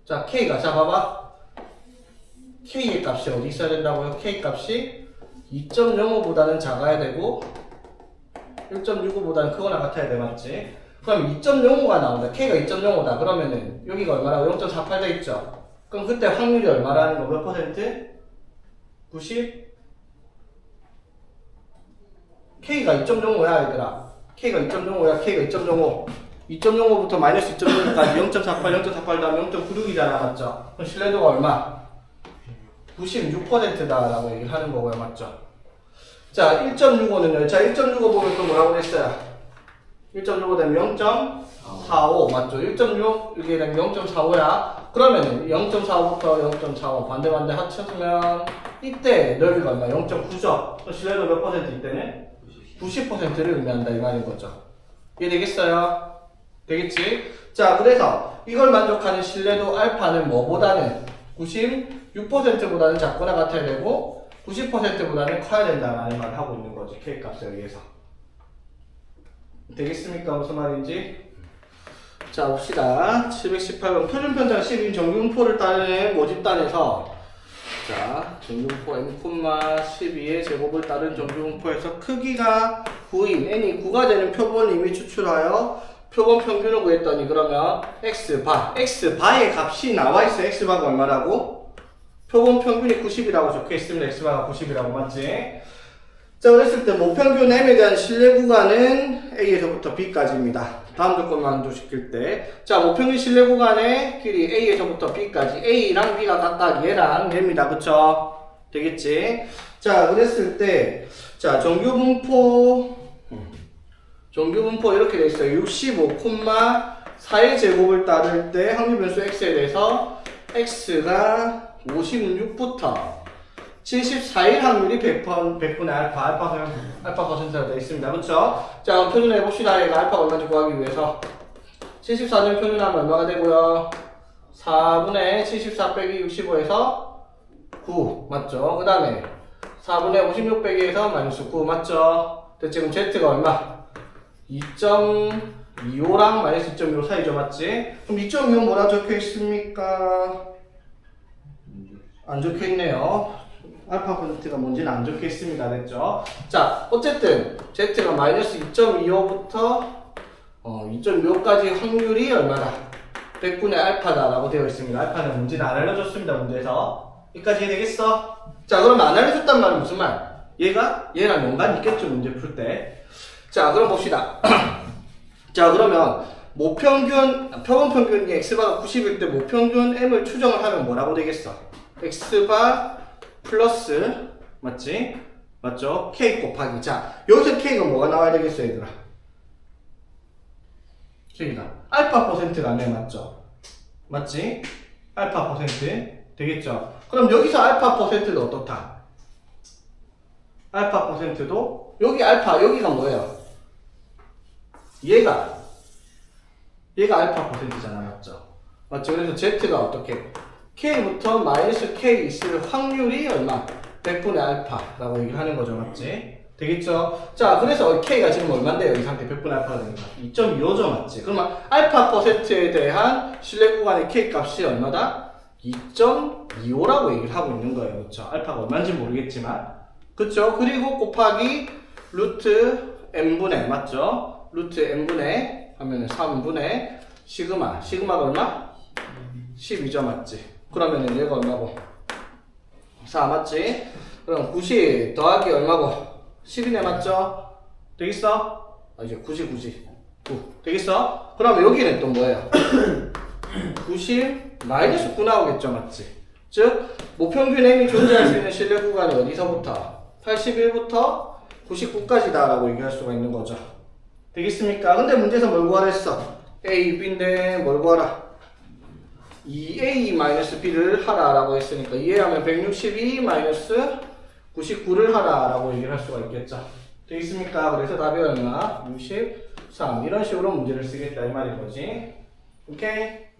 S1: 자 K가 자 봐봐 K의 값이 어디 있어야 된다고요? K 값이 2.05보다는 작아야 되고 1.65보다는 크거나 같아야 돼 맞지? 그럼 2.05가 나온다. K가 2.05다. 그러면은 여기가 얼마라고? 0.48 돼 있죠? 그럼 그때 확률이 얼마라는 거 몇 퍼센트? 90? K가 2.05야 얘들아. K가 2.05야. K가 2.05. 2.05부터 마이너스 2.05까지 0.48, 0.48 다음에 0.96이잖아. 맞죠? 그럼 신뢰도가 얼마? 96%다 라고 얘기하는 거고요. 맞죠? 자 1.65는요. 자 1.65 보면 또 뭐라고 했어요? 1.65 되면 0.45 맞죠? 1.6 이게 되면 0.45야. 그러면 0.45부터 0.45 반대 합쳤으면 이때 넓이가 얼마? 0.9죠? 신뢰도 몇 퍼센트 이때는? 90%를 의미한다 이 말인 거죠. 이해되겠어요? 되겠지? 자, 그래서 이걸 만족하는 신뢰도 알파는 뭐보다는 96%보다는 작거나 같아야 되고 90%보다는 커야 된다는 말을 하고 있는 거지. K 값에 의해서. 되겠습니까? 무슨 말인지? 자, 봅시다. 718번 표준편차 10인 정규분포를 따르는 모집단에서 자, 정규분포 n,12의 제곱을 따른 정규분포에서 크기가 9인 n이 9가 되는 표본을 이미 추출하여 표본 평균을 구했더니 그러면 x바의 값이 나와있어. x바가 얼마라고? 표본 평균이 90이라고 적혀있으면 x바가 90이라고 맞지? 자, 그랬을 때 모평균 m에 대한 신뢰 구간은 a에서부터 b까지입니다. 다음 조건만 만족시킬 때. 자, 모평균 신뢰 구간의 길이 a에서부터 b까지. a랑 b가 각각 얘랑 얘입니다. 그쵸? 되겠지? 자, 그랬을 때, 자, 정규분포 이렇게 돼 있어요. 65,4의 제곱을 따를 때 확률 변수 x에 대해서 x가 56부터 74일 확률이 100분의 알파 퍼센트가 되어 있습니다. 그렇죠? 자, 그럼 표준해 봅시다. 얘가 알파가 얼마인지 구하기 위해서 74점 표준하면 얼마가 되고요? 4분의 74 빼기 65에서 9 맞죠? 그 다음에 4분의 56 빼기에서 마이너스 9 맞죠? 지금 Z가 얼마? 2.25랑 마이너스 2.25 사이죠, 맞지? 그럼 2.25는 뭐라 적혀 있습니까? 안 적혀 있네요. 알파 퍼센트가 뭔지는 안 적혀 있습니다. 됐죠? 자, 어쨌든 Z가 마이너스 2.25부터 2.25까지 확률이 얼마다? 100분의 알파다라고 되어 있습니다. 알파는 뭔지는 안 알려줬습니다. 문제에서. 여기까지 되겠어? 자, 그럼 안 알려줬단 말은 무슨 말? 얘랑 연관이 있겠죠, 문제 풀 때. 자, 그럼 봅시다. 자, 그러면 표본 평균이 x바가 90일 때 모평균 m을 추정을 하면 뭐라고 되겠어? x바 플러스 맞지? 맞죠? k 곱하기. 자, 여기서 k가 뭐가 나와야 되겠어, 얘들아? k가 알파 퍼센트가 안 돼, 맞죠? 맞지? 알파 퍼센트 되겠죠? 그럼 여기서 알파 퍼센트는 어떻다? 알파 퍼센트도 여기 알파, 여기가 뭐예요? 얘가 알파 퍼센트잖아, 맞죠? 맞죠? 그래서 z가 어떻게? k부터 마이너스 k 있을 확률이 얼마? 100분의 알파라고 얘기를 하는 거죠, 맞지? 되겠죠? 자, 그래서 k가 지금 얼마인데요? 이 상태 100분의 알파가 되니까 2.25죠, 맞지? 그러면 알파 퍼센트에 대한 신뢰 구간의 k 값이 얼마다? 2.25라고 얘기를 하고 있는 거예요, 그렇죠? 알파가 얼마인지 모르겠지만, 그렇죠? 그리고 곱하기 루트 n분의, 맞죠? 루트 n분의 하면은 3분의 시그마가 얼마? 12죠, 맞지? 그러면은 얘가 얼마고? 4 맞지? 그럼 90 더하기 얼마고? 10이네, 맞죠? 되겠어? 이제 9 되겠어? 그럼 여기는 또 뭐예요? 90 마이너스 9 나오겠죠, 맞지? 즉 모평균 m이 존재할 수 있는 신뢰 구간이 어디서부터? 81부터 99까지다 라고 얘기할 수가 있는 거죠. 되겠습니까? 근데 문제에서 뭘 구하랬어? A, B인데 뭘 구하라? 2A-B를 하라 라고 했으니까 2A 하면 162-99를 하라 라고 얘기를 할 수가 있겠죠. 되겠습니까? 그래서 답이 얼마? 63 이런 식으로 문제를 쓰겠다 이 말인 거지. 오케이?